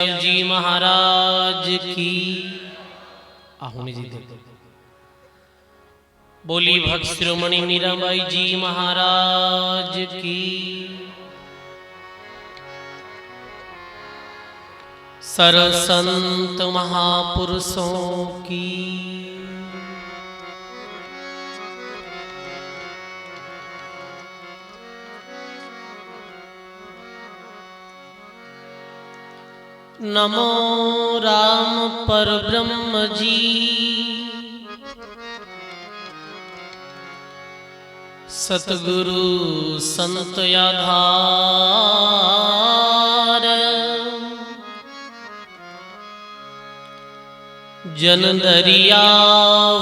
जी महाराज की आहुनि जी दे बोली भक्त शिरोमणि मीराबाई जी महाराज की। सर्व संत महापुरुषों की नमो राम परब्रह्म जी। सतगुरु संत आधार जन दरिया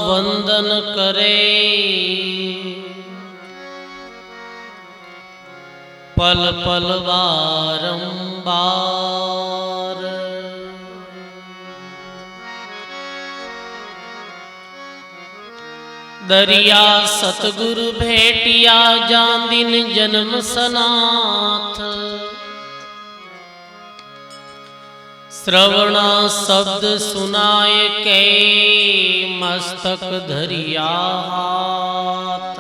वंदन करे। पल पल बारंबार दरिया सतगुरु भेटिया जान दिन जन्म सनाथ। श्रवणा शब्द सुनाए के मस्तक धरिया हाथ।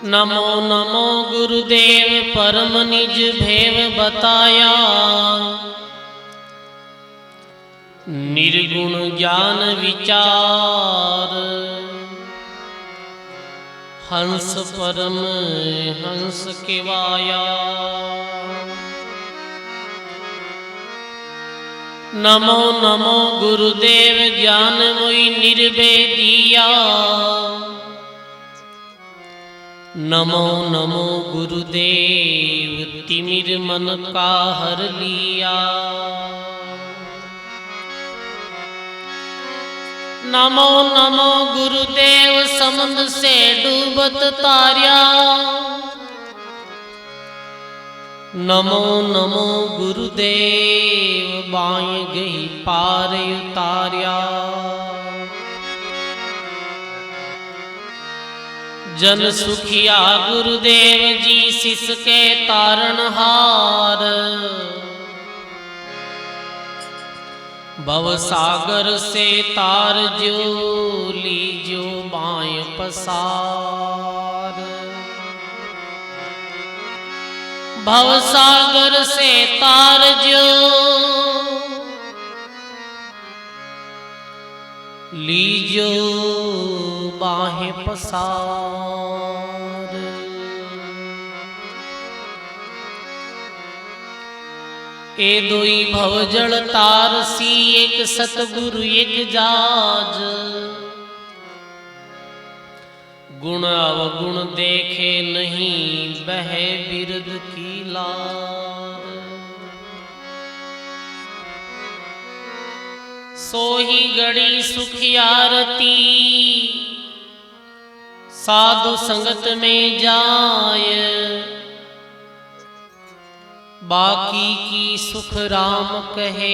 नमो नमो गुरुदेव परम निज भेव बताया। निर्गुण ज्ञान विचार हंस परम हंस केवाया। नमो नमो गुरुदेव ज्ञान मोई निर्वेदिया। नमो नमो गुरुदेव तिमिर मन का हर लिया। नमो नमो गुरुदेव समुद्र से डूबत तार्या। नमो नमो गुरुदेव बाएं गई पार उतार्या। जन सुखिया गुरुदेव जी शिष के तारणहार। भव सागर से तार जो लीजो बाएं पसार। भव सागर से तार जो लीजो बाहें पसार। ए दोई भव जल तार सी एक सतगुरु एक जाज। गुण अवगुण देखे नहीं बहे बिरद की लार। सोही गड़ी सुखियारती साधु संगत में जाय। बाकी की सुख राम कहे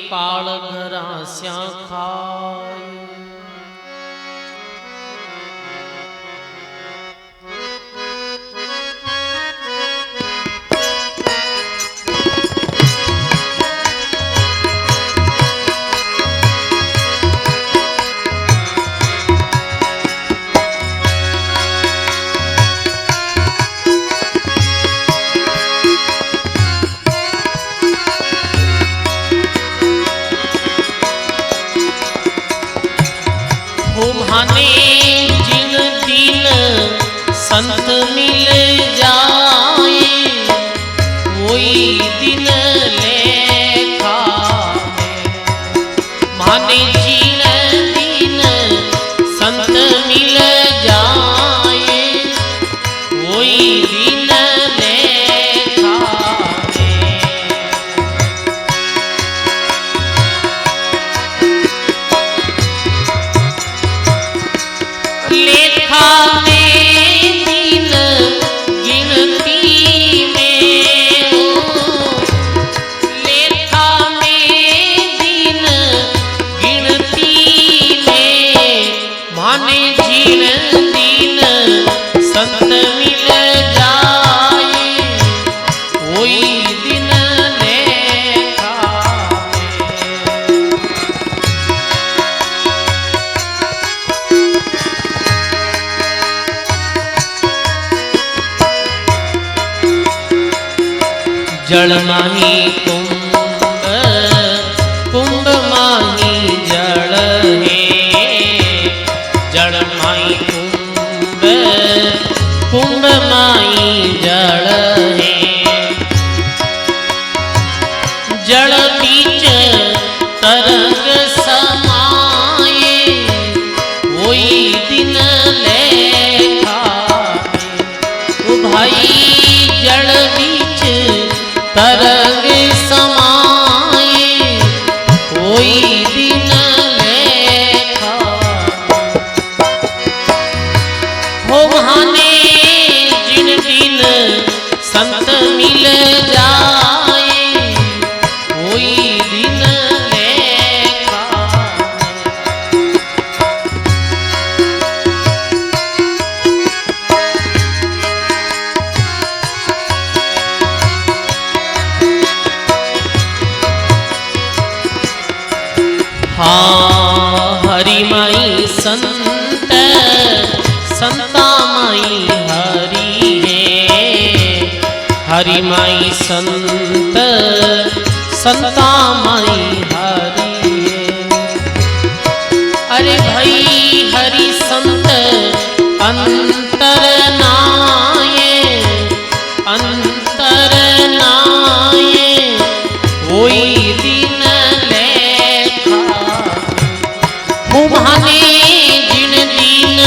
काल घरा स्या खाय। जल माही कुंभ कुंभ माही जल है जल माही कुंभ कुंभ माही जल है जल बीच तरंग समाये वही दिन लेखा ओ भाई जल बीच तरंग समाये वही दिन लेखा हो भाने जिन दिन संत मिल जाए वही दिन लेखा हाँ हरि माई संत संता माई हरि है हरि माई संत संता माई हरि है अरे भाई हरि संत अंतर नाये वही दिन भाने जिन दिन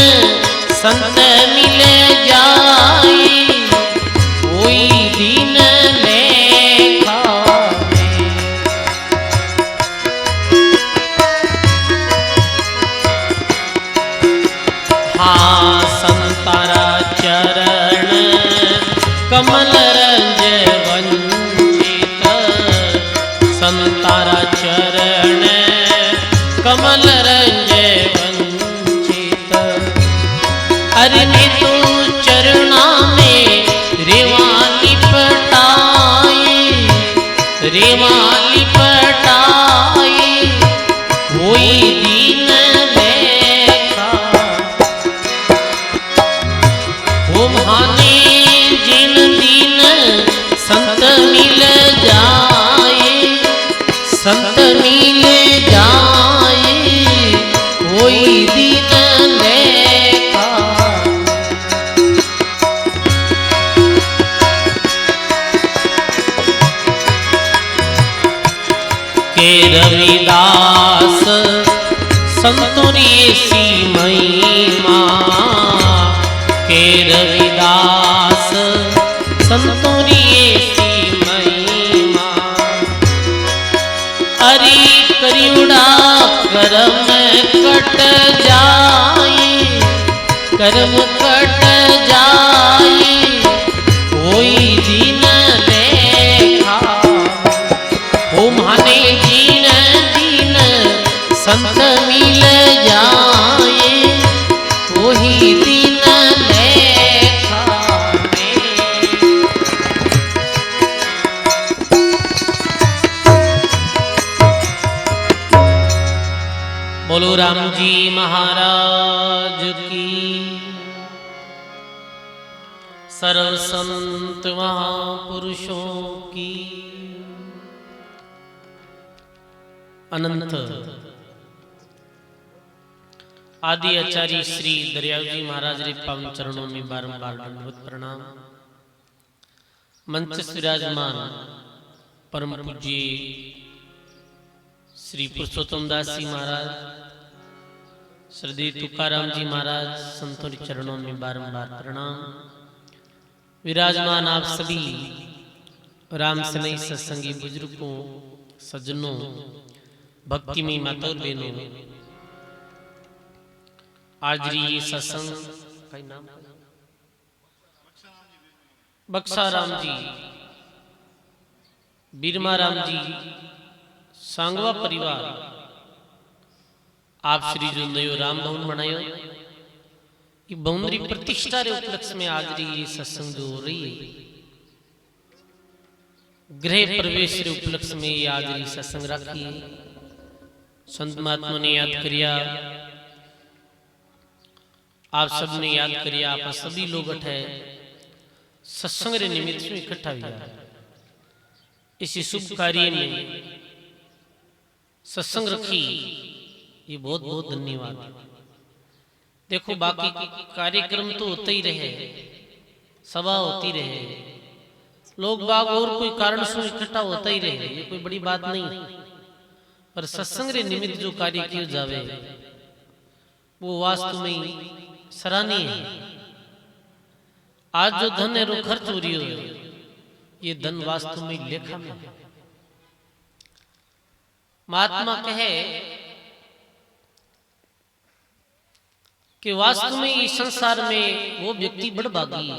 संत मिल जाए वही दिन लेखा हाँ संतारा चरण कमल रंज वंचित संतारा चरण कमल रंज वंचित अरे मैं तो चरणा में रेवाली पटाए वही दिन लेखा वो भाने जिन दिन संत मिल जाए संत मिल जाए वही दिन लेखा के रविदास संतुरी सी महिमा के रविदास संतुरी सी महिमा अरे करियुड़ा कर्म कट जाए कर्म कट जाए वही दिन लेखा ओ माने जीन दिन संत मिल जाए वही दिन लेखा बोलो राम जी महाराज की सर्व संत महापुरुषों की अनंत आदि आचार्य श्री दरियाव जी महाराज रे पावन चरणों में बारंबार दंडवत प्रणाम। मंच विराजमान परम पूज्य श्री पुरुषोत्तम दास जी महाराज श्री तुकाराम जी महाराज संतों के चरणों में बारंबार प्रणाम। विराजमान आप सभी राम स्नेही सत्संगी बुजुर्गों सज्जनों भक्ति में माता और बहनों आज ये सत्संग का नाम बक्साराम जी बीरमा राम जी सांगवा परिवार आप श्री जो नयो राम भवन बनायो ये भवन री प्रतिष्ठा रे उपलक्ष्य में आज ये सत्संग जो हो रही है गृह प्रवेश रे उपलक्ष्य में ये आज ये सत्संग रखी है। संत महात्मा ने याद करिया आप सबने याद करिया आप सभी लोग अठे सत्संग रे निमित्त से इकट्ठा हुआ इसी शुभ कार्य में सत्संग रखी, ये बहुत बहुत धन्यवाद। देखो बाकी कार्यक्रम तो होते ही रहे, सभा होती रहे, लोग बाग और कोई कारण से इकट्ठा होता ही रहे, ये कोई बड़ी बात नहीं। पर सत्संग रे निमित्त जो कार्य किए जावे वो वास्तव में सराहनीय है। आज जो धन है वो खर्च हो रही है, ये धन वास्तव में लेखा में है। महात्मा कहे कि वास्तव में इस संसार में वो व्यक्ति बड़भागी,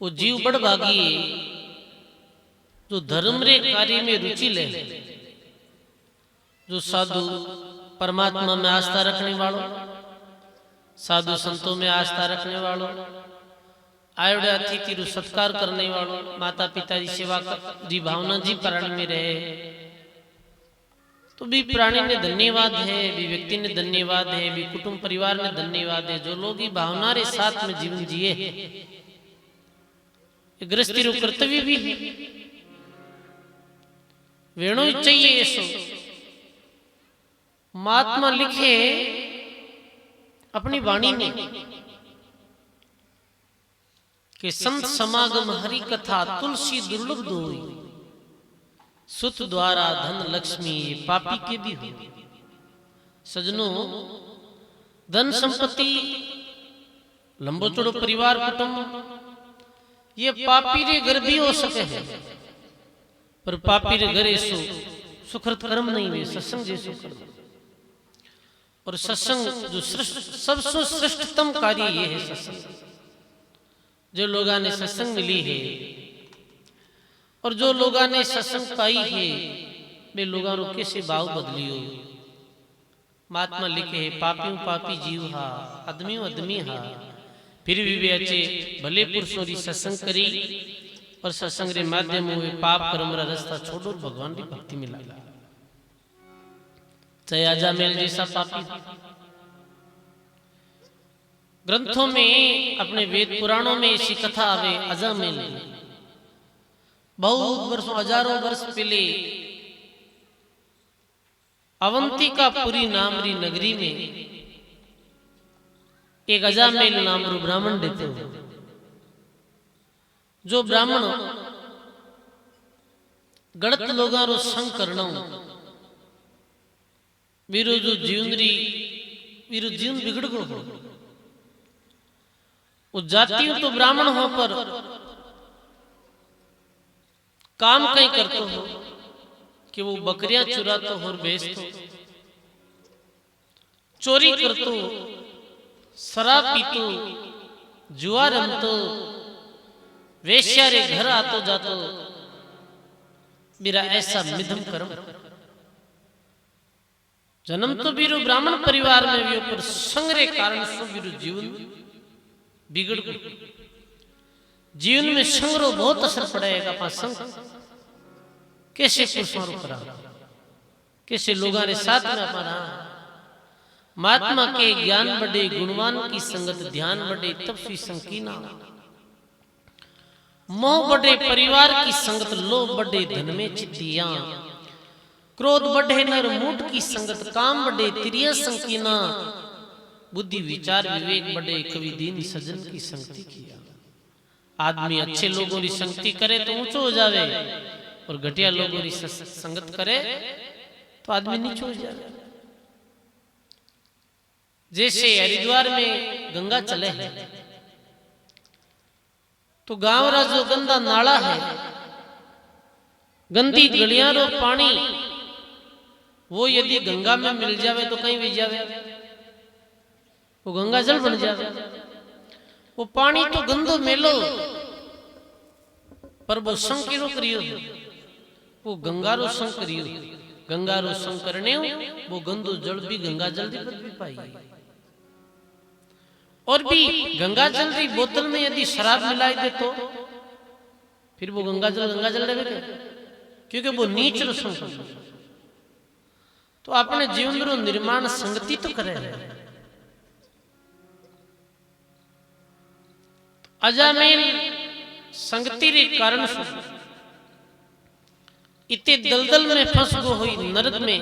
वो जीव बड़भागी जो धर्म रे कार्य में रुचि ले, जो साधु परमात्मा में आस्था रखने वालों, साधु संतों में आस्था रखने वालों, आयोडे अतिथि रू सत्कार करने वालों, माता पिता की सेवा जी भावना जी प्राणी में रहे, तो भी प्राणी ने धन्यवाद है, भी व्यक्ति ने धन्यवाद है, भी कुटुंब परिवार ने धन्यवाद है। जो लोग ही भावना रे साथ में जीवन जिए, गृहस्थी रू कर्तव्य भी है, वेणु ही चाहिए। ऐसो महात्मा लिखे अपनी वाणी में कि संत समागम हरि कथा तुलसी दुर्लभ दोई, सुत द्वारा धन लक्ष्मी पापी के भी हो। सजनों, धन संपत्ति लंबो चौड़ो परिवार कुटुंब ये पापी रे घर भी हो सके है, पर पापी रे घर ऐसो सुकृत कर्म नहीं हुए, सत्संग जैसो कर्म। और सत्संग जो सबसे श्रेष्ठतम कार्य ये है सत्संग। जो लोगों ने सत्संग मिली है और जो लोगों ने सत्संग पाई है, वे लोगों रो कैसे भाव बदलियो। महात्मा लिखे है पापियों पापी जीव हा, आदमियों आदमी हा, फिर भी वे अच्छे भले पुरुषों री सत्संग करी और सत्संग रे माध्यम हुए पाप कर्म रा रास्ता छोड़ो, भगवान की भक्ति में लगा। चाहे अजामेल जैसा पापी, ग्रंथों में अपने वेद पुराणों में ऐसी कथा आवे। अजामेल बहुत वर्षों, हजारों वर्ष पहले अवंतिकापुरी नाम री नगरी में एक अजामेल नाम रो ब्राह्मण रहते हो। जो ब्राह्मण गलत लोगों रो संग करना, वीरो जो वीरो जीवन बिगड़ गो हो। वो जातियों तो ब्राह्मण हो पर काम कहीं करते हो कि वो बकरियां चुराते हो और बेचते, चोरी करते, शराब पीतो, जुआ रमतो, वेश्या रे घर आतो जातो। मेरा ऐसा मिधम कर्म। जन्म तो बीरो ब्राह्मण परिवार में भी, पर संग रे कारण से बीरो जीवन बिगड़ गयो। जीवन में संग रो बहुत असर पड़ेगा। पा संग कैसे पुरुषों करा, कैसे लोगों रे साथ में अपना। महात्मा के ज्ञान बढ़े, गुणवान की संगत ध्यान बढ़े, तपस्वी संकीना। मोह बढ़े परिवार की संगत, लोभ बढ़े धन में चित्तियां। क्रोध बढ़े नर मूठ की संगत, काम बढ़े तिरिया संकीना। बुद्धि विचार विवेक बढ़े, कवि दीन सज्जन की संगति किया। आदमी अच्छे लोगों की संगति करे तो ऊंचो हो जावे, और घटिया लोगों की संगत करे तो आदमी नीचो हो जावे। जैसे हरिद्वार में गंगा चले है, तो गांव रा जो गंदा नाला है, गंदी गलियां रो पानी, वो यदि गंगा में मिल जावे तो कहीं भी जावे, वो गंगा जल बन जावे। वो पानी तो गंदो मेलो, पर वो संग किरो करियो, वो गंगा रो संग करियो। गंगा रो संग करने वो गंदो जल भी गंगा जल भी पाई। और भी गंगा जल की बोतल में यदि शराब मिलाई दे तो फिर वो गंगा जल रहेगा, क्योंकि वो नीच रो संग। तो अपने जीवन रो निर्माण संगति तो करे। अजामेल संगति रे कारण इतने दलदल में फंस गो हुई नरक में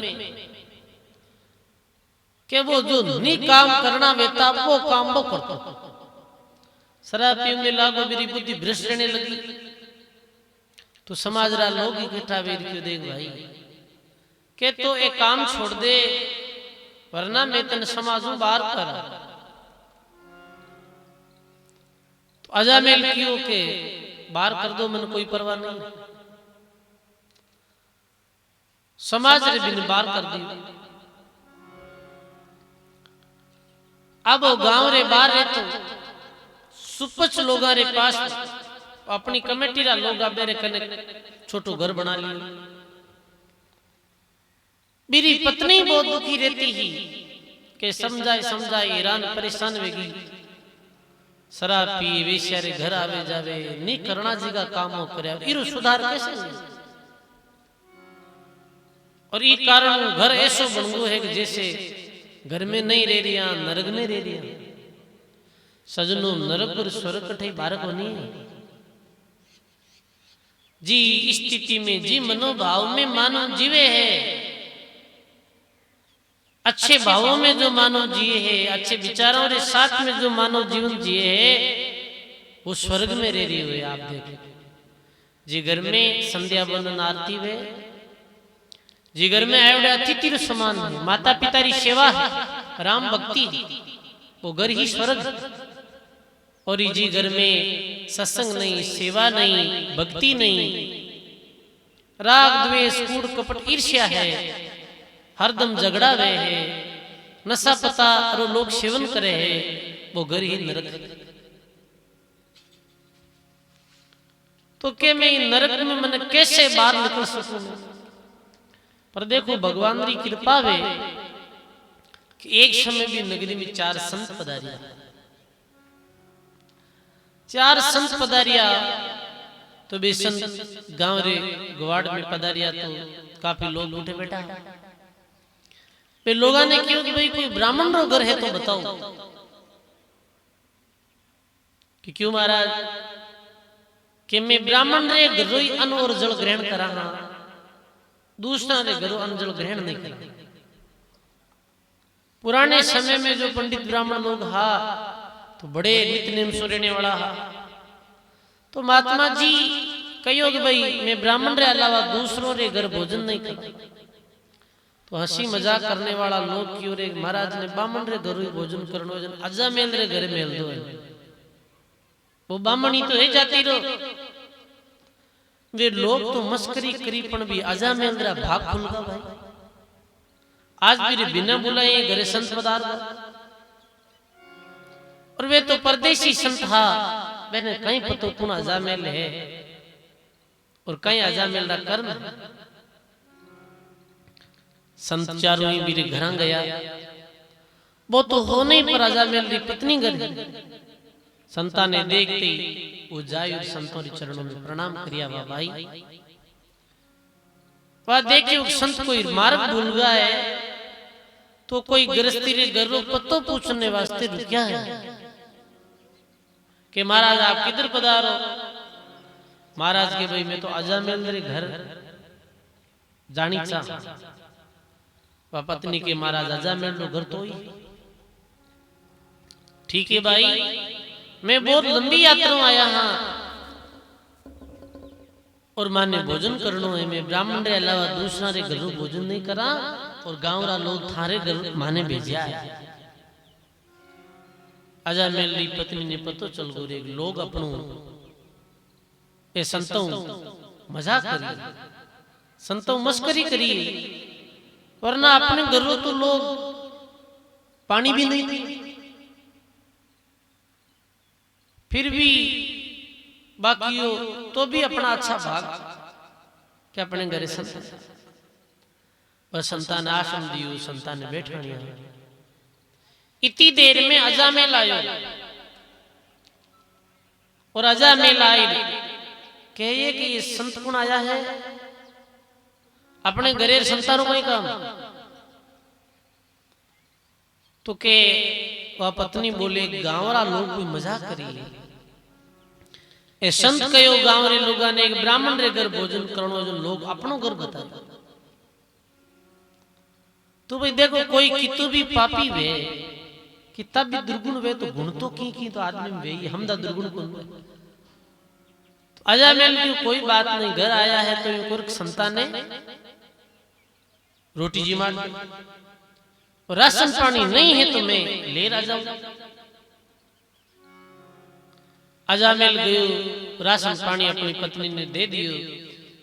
कि वो जो नी काम करना वेता वो काम वो करता। शराब पीने लागो मेरी बुद्धि भ्रष्ट रहने लगी तो समाज रा लोग इकट्ठा वेद क्यों देख भाई के तो एक काम छोड़ दे वरना मैं तन समाजों बाहर कर। तो अजामेल क्यों के बाहर कर दो मन कोई परवाह नहीं। समाज रे बिन बाहर कर दी। अब वो गांव रे बाहर रहे तो सुपच लोगा रे पास अपनी कमेटी रा लोग मेरे कने छोटो घर बना लिया। मेरी पत्नी बहुत दुखी रहती ही के समझाए समझाए हैरान परेशान वेगी। शराब पी वेश्या रे घर आवे जावे नी करना जी का काम हो करे इरो सुधार कैसे। और ये कारण घर ऐसो बन गो है कि जैसे घर में नहीं रह रिया नरक में रह रिया। सजनो नरक और स्वर्ग कठे बारक होनी है जी। स्थिति में जी मनोभाव में मानव जीवे है। अच्छे भावों में जो मानव जिए है अच्छे विचारों के साथ में जो मानव जीवन जिए है वो स्वर्ग में रह रही हुई। आप देखें जी घर में संध्या बंदन आरती वे जी घर में आयोडे अतिथि समान है। माता पिता री सेवा है राम भक्ति वो घर ही स्वर्ग। और जी घर में सत्संग नहीं सेवा नहीं भक्ति नहीं राग द्वेष कूड़ कपट ईर्ष्या है हरदम झगड़ा वे है नशा पता और लोग सेवन करे है वो घर ही नरक। तो के मैं नरक में मन कैसे बाहर निकल सकूं। पर देखो भगवान की कृपा वे कि एक समय भी नगरी में 4 संत पधारिया। 4 संत पधारिया तो भी संत गांव रे गवाड़ में पधारिया तो काफी लोग उठे बैठा। फिर लोगों ने क्यों कि भाई कोई ब्राह्मण रो घर है तो बताओ कि क्यों महाराज कि मैं ब्राह्मण रे घरोई अन्न और जल ग्रहण करा दूसरा रे घरों अन्न जल ग्रहण नहीं करा। पुराने समय में जो पंडित ब्राह्मण लोग हा तो बड़े नित्य नेम सो रहने वाला हा। तो महात्मा जी कहो कि भाई मैं ब्राह्मण रे अलावा दूसरों रे घर भोजन नहीं करा। तो हंसी मजाक करने वाला लोग क्यों रे महाराज ने ब्राह्मण रे घर भोजन करनो अजामेल रे घर मेल दो है वो ब्राह्मणी तो है जाती रो। वे लोग तो मस्करी करी पण भी अजामेल रा भाग खुलगा भाई। आज मेरे बिना बुलाए घरे संत पधार और वे तो परदेशी संत हा मैंने कहीं पतो कौन अजामेल है और कहीं अजामेल रा कर्म। संत चारों ही मेरे घर गया वो तो हो नहीं पर अजामेल री पत्नी घर संता ने देखते ही वो जाय और संतों के चरणों में प्रणाम करिया। वाह भाई वह देखिए संत कोई मार्ग भूल गया है तो कोई गृहस्थी रे घर पत्तो पूछने वास्ते रुकिया है कि महाराज आप किधर पधारो। महाराज के भाई मैं तो अजामेल रे घर जानी चाह। वह पत्नी के महाराज अजामेल रो घर तो ही ठीक है भाई मैं बहुत लंबी यात्रा आया हाँ और माने भोजन करनो है। मैं ब्राह्मण रे अलावा दूसरा रे घर भोजन नहीं करा और गांव रा लोग थारे घर माने भेजा है। अजामेल री पत्नी ने पतो चल गो रे लोग अपनो ए संतों मजाक करिए संतों मस्करी करिए वरना अपने घरों तो लोग पानी भी नहीं पी फिर भी बाकियों तो भी अपना अच्छा भाग क्या अपने घरे संत पर संतान आश्रम दियो संतान ने बैठानिया। इतनी देर में अजामेल आयो और अजामेल आई कहिए कि ये संत कौन आया है अपने घरे संतानों को ही काम। तो के वह पत्नी बोले गांव रा लोग कोई मजाक करिए ए संत कयो गांव रे लोगा ने एक ब्राह्मण रे घर भोजन करणो जो लोग अपनो घर बताया। तो भाई देखो कोई कितो भी पापी वे कितना भी दुर्गुण वे तो गुण तो की तो आदमी में वे हमदा दुर्गुण गुण वे। तो अजामिल की कोई बात नहीं, घर आया है तो कुर्क संता ने रोटी जी मार और राशन पानी नहीं है तो मैं ले आ जाऊं। अजामिल गयो राशन पानी अपनी पत्नी ने दे दियो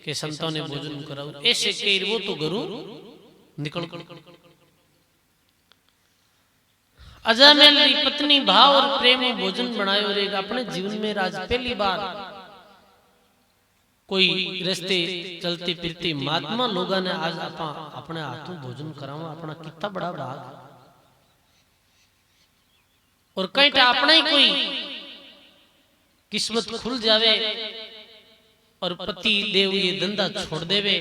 कि संतों ने भोजन कराओ। ऐसे कह वो तो घरों निकल अजामिल की पत्नी भाव और प्रेम में भोजन बनायो रहेगा। अपने जीवन में राज पहली बार कोई रस्ते चलते फिरते महात्मा लोगों ने आज अपने हाथों भोजन करावा, अपना कितना बड़ा भाग। और कहीं अपना ही कोई किस्मत खुल जावे और पति देव ये धंधा छोड़ देवे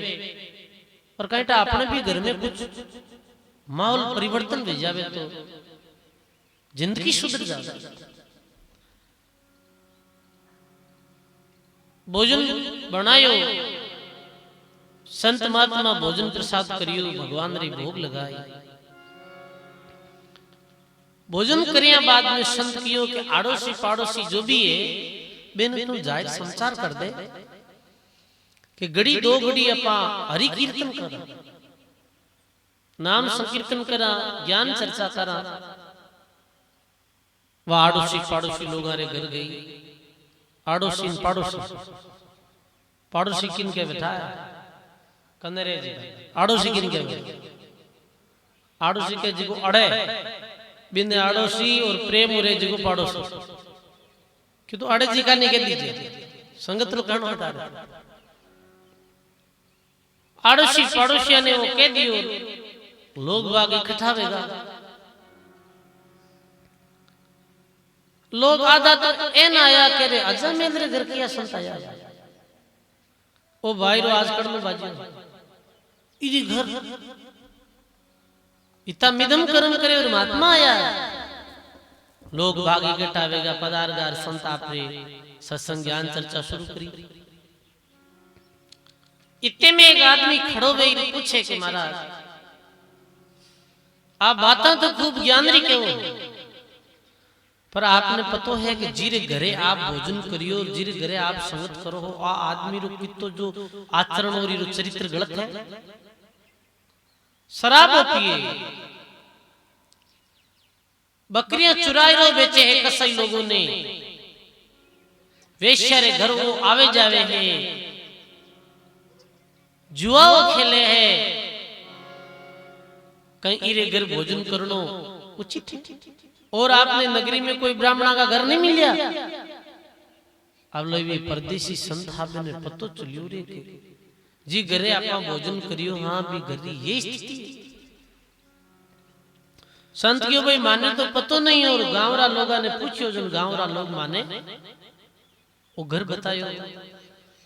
और कहीं अपने भी घर में कुछ माहौल परिवर्तन हो जावे तो जिंदगी सुधर जावे। भोजन बनायो, संत महात्मा भोजन प्रसाद करियो, भगवान रे भोग लगाई। भोजन करिया बाद में संत कियो कि आड़ोसी पाड़ोसी जो भी है बेन तू जाहिर संचार कर दे कि घड़ी दो घड़ी अपा हरि कीर्तन करा, नाम संकीर्तन करा, ज्ञान चर्चा करा। वह आड़ोसी पाड़ोसी लोग आरे घर गई। आड़ोसी पाड़ोसी पाड़ोसी किन के बैठाया कंदरे जी आड़ोसी किन के आड़ोसी के जी को अड़े बिंदे आड़ोसी और प्रेम उरे जी को पाड़ोसी कि तो अड़े जी का नहीं कह दीजिए संगत लोग कहना हटा रहे। आड़ोसी पाड़ोसिया ने वो कह दियो लोग बाग इकट्ठा होगा। लोग आधा तो एन आया कह रहे अजामिल रे घर किया संत आया ओ भाई रो आज कड़ में बाजी इजी घर इतना मिदम कर्म करे और महात्मा आया। लोग भाग इकट्ठा होगा, पदारगार संत आपरे सत्संग ज्ञान चर्चा शुरू करी। इतने में एक आदमी खड़ो गई पूछे कि महाराज आप बातें तो खूब ज्ञान री क्यों, पर आपने पतो है कि जीरे घरे आप भोजन करियो, जीरे घरे आप संगत करो हो, आ आदमी रो कितो जो आचरण और रो चरित्र गलत है। शराब पिए, बकरियां चुराई रो बेचे है कई लोगों ने, वेश्या रे घर वो आवे जावे है, जुआओ खेले है, कहीं इरे घर भोजन करनो उचित है। और आपने नगरी में कोई ब्राह्मणा का घर नहीं मिल गया। अब लो ये परदेसी संत आपने ने पतो चलियो रे के जी घरे आपा भोजन करियो। हाँ भी घरी ये स्थिति संत क्यों भाई माने तो पतो नहीं। और गांवरा लोगा ने पूछियो जन गांवरा लोग माने वो घर बतायो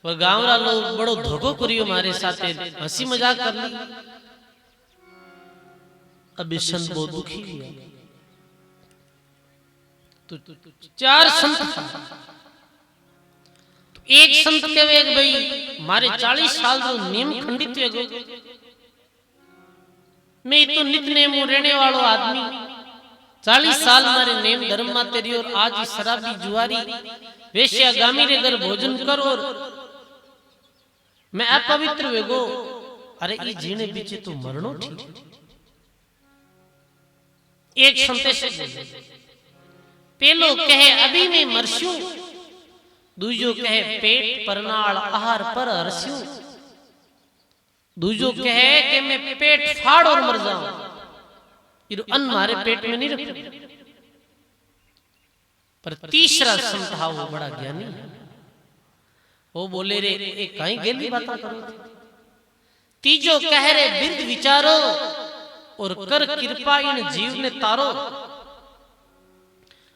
और गांवरा लोग बड़ो धोखो करियो मारे साथे हंसी मजाक कर ली। अब संत बहुत दुखी हुआ। तो चार संत तो एक संत के वेग भाई मारे 40 साल जो नियम खंडित हो गए, मैं तो नित नेम रहने वालों आदमी 40 साल मारे नेम धर्म में तेरी और आज शराबी जुआरी वेश्या गामी रे घर भोजन कर और मैं अपवित्र वेगो। अरे ये जीने पीछे तो मरणो ठीक। एक संत से पेलो कहे अभी मैं मरस्यू, दूजो कहे पेट परनाल आहार पर हरस्यू, दूजो कहे कि मैं पेट फाड़ और मर जाऊं, ये अन्न मारे पेट में नहीं रखो। पर तीसरा संत हा वो बड़ा ज्ञानी है, वो बोले रे एक कहीं गेली बात करो। तीजो कह रे बिंद विचारो और कर कृपा इन जीव ने तारो।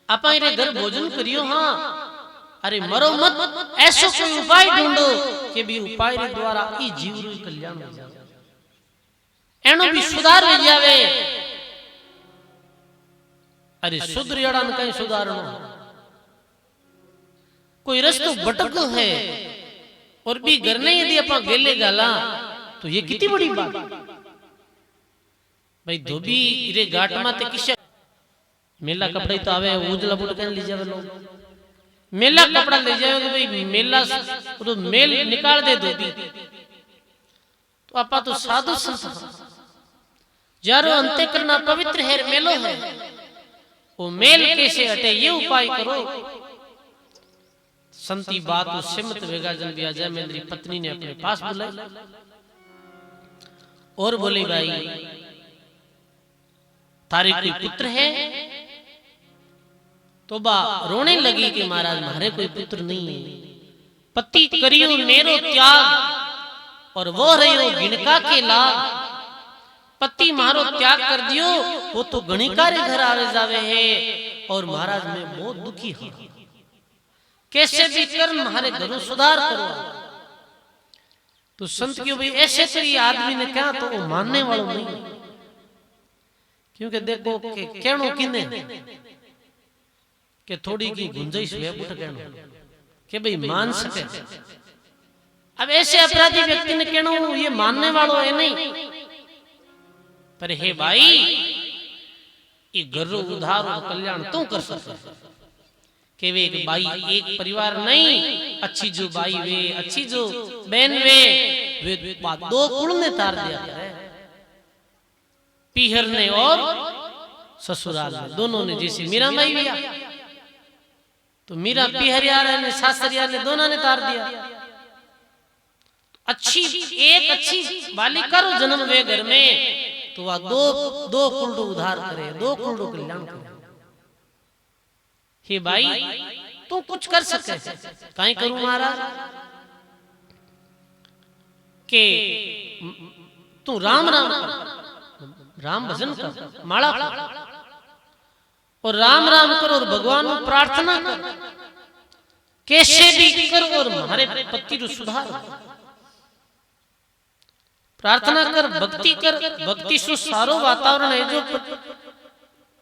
आप घर भोजन करियो। हाँ अरे मरो मत, ऐसो कोई उपाय ढूंढो कि भी उपाय रे द्वारा ई जीव रो कल्याण हो जाए, एनो भी सुधार हो जावे। अरे सुधरियाड़ा न कहीं सुधारणो कोई रस्तो भटको है और भी घर ने यदि अपना गेले गाला तो ये कितनी बड़ी बात भाई। धोबी रे घाट माते किसे मेला कपड़े तो आवे उजला बूट कन ले जावे लोग, मेला कपड़ा ले जावे भाई मेला तो मेल निकाल दे धोबी। तो आपा तो साधु संत जारो अंते करना पवित्र है मेलो है, वो मेल कैसे हटे ये उपाय करो। संती बात सिमत वेगा जन भी आ जाए। मेरी पत्नी ने अपने पास बुलाई और बोली भाई तारे कोई पुत्र है? तो बा रोने लगी कि महाराज हमारे कोई पुत्र नहीं है। पति करियो मेरो त्याग और वो रहियो गिणका के लाग। पति मारो त्याग कर दियो वो तो गणिका रे घर आवे जावे है और महाराज मैं बहुत दुखी हूं। कैसे भी कर हमारे घरों सुधार करो। तो संत क्यों भाई ऐसे तेरी आदमी ने कहा तो वो मानने वालों नहीं, क्योंकि देखो के कहनो किने के थोड़ी की गुंजाइश वे उठ कहनो के भाई मान सके। अब ऐसे अपराधी व्यक्ति ने कहना ये मानने वालों है नहीं, पर हे भाई ये घर उधार और कल्याण तू कर सकता के वे एक भाई एक परिवार नहीं, अच्छी जो भाई वे अच्छी जो बहन वे दो कुल ने तार दिया है। पीहर ने और ससुराल ने दोनों ने, जैसे मीरा माई भी तो मीरा पीहरिया ने सासरिया ने दोनों ने तार दिया। अच्छी एक अच्छी बालिका रो जन्म वे घर में तो वह दो कुल उधार करे, दो कुल कल्याण करे। हे भाई तू कुछ कर सके काई करूं महाराज के तू राम राम कर, राम भजन कर, माला कर और राम राम कर और भगवान को प्रार्थना कर, कैसे भी कर और हमारे पति को सुधार। प्रार्थना कर, भक्ति कर, भक्ति से सारो वातावरण है जो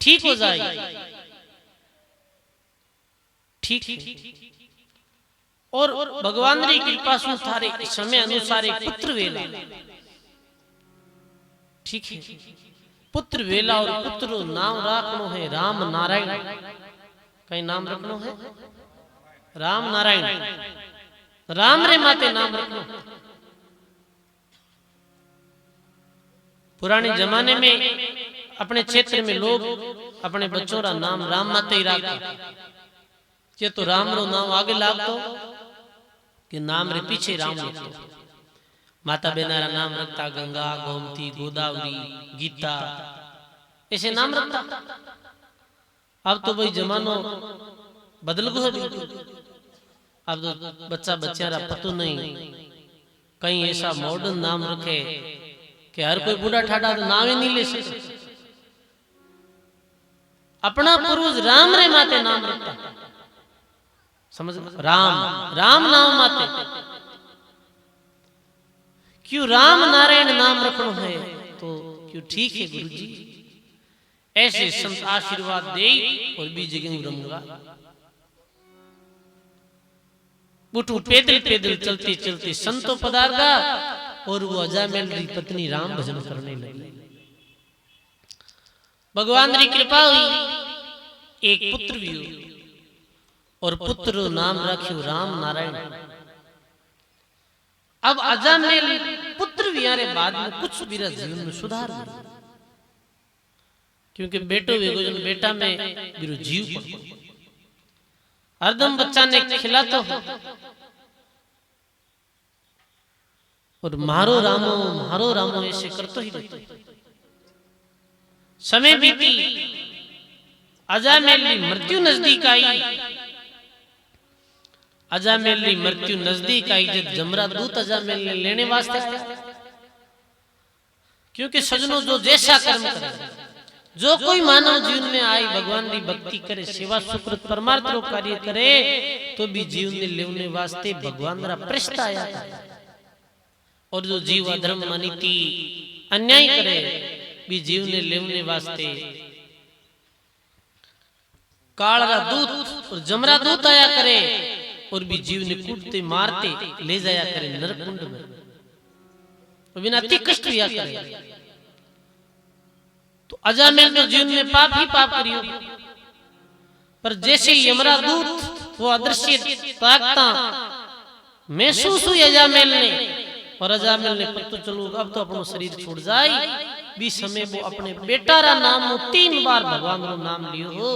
ठीक हो जाए। ठीक और भगवान री कृपा से थारे समय अनुसार एक पुत्र वेला। ठीक है पुत्र वेला और पुत्र नाम रखनो है राम नारायण। कई नाम रखनो है राम नारायण, राम रे माते नाम रखनो। पुराने जमाने में अपने क्षेत्र में लोग अपने बच्चों का नाम राम माते ही रखते। ये तो राम रो नाम आगे लागतो कि नाम रे पीछे राम लिखतो। माता बेनारा नाम रखता गंगा, गोमती, गोदावरी, गीता ऐसे नाम रखता। अब तो भाई जमानो बदल गयो बिल्कुल। अब तो बच्चा बच्चा पतो नहीं, कहीं ऐसा मॉडर्न नाम रखे कि हर कोई बूढ़ा ठाडा तो नाम ही नहीं ले सके। अपना पूर्वज राम रे माते नाम रखता, समझ राम राम नाम माते। क्यों राम नारायण नाम रखनो है तो क्यों ठीक है गुरु जी। ऐसे संत आशीर्वाद दे और भी जगह रहूंगा। बुटू पैदल पैदल चलते चलते संतो पधारगा और वो अजामिल री पत्नी राम भजन करने लगी। भगवान री कृपा हुई, एक पुत्र भी हुआ और पुत्र नाम रखियो राम नारायण। अब अजामिल पुत्र वियारे बाद में कुछ मेरा जीवन में सुधार हुआ, क्योंकि बेटो वेगोजन बेटा में मेरा जीव हरदम बच्चा ने खिलाता हो और मारो रामो ऐसे करतो ही रहते। समय बीती, अजामिल की मृत्यु नजदीक आई। अजामिल की मृत्यु नजदीक आई जब जमरा दूत अजामिल ने लेने वास्ते आया। क्योंकि सजनों जो जैसा कर्म करे, जो कोई मानव जीवन में आई भगवान की भक्ति करे, सेवा सुकृत परमार्थ रो कार्य करे तो भी जीवन में लेने वास्ते भगवान रा प्रश्न आया। और जो जीव अधर्म अनिति अन्याय करे भी जीवन में लेने वास्ते काल रा दूत और जमरा दूत आया करे। और भी जीव ने कूटते मारते ले जाया करे नरकुंड में, और बिना अति कष्ट हुआ करे। तो अजामिल तो जीवन में पाप ही पाप करियो, पर जैसे यमरा दूत वो अदृश्य ताकता महसूस हुई अजामिल ने, और अजामिल ने पत्तो चलो अब तो अपनो शरीर छोड़ जाए, भी समय वो अपने बेटा रा नाम 3 बार भगवान रो नाम लियो हो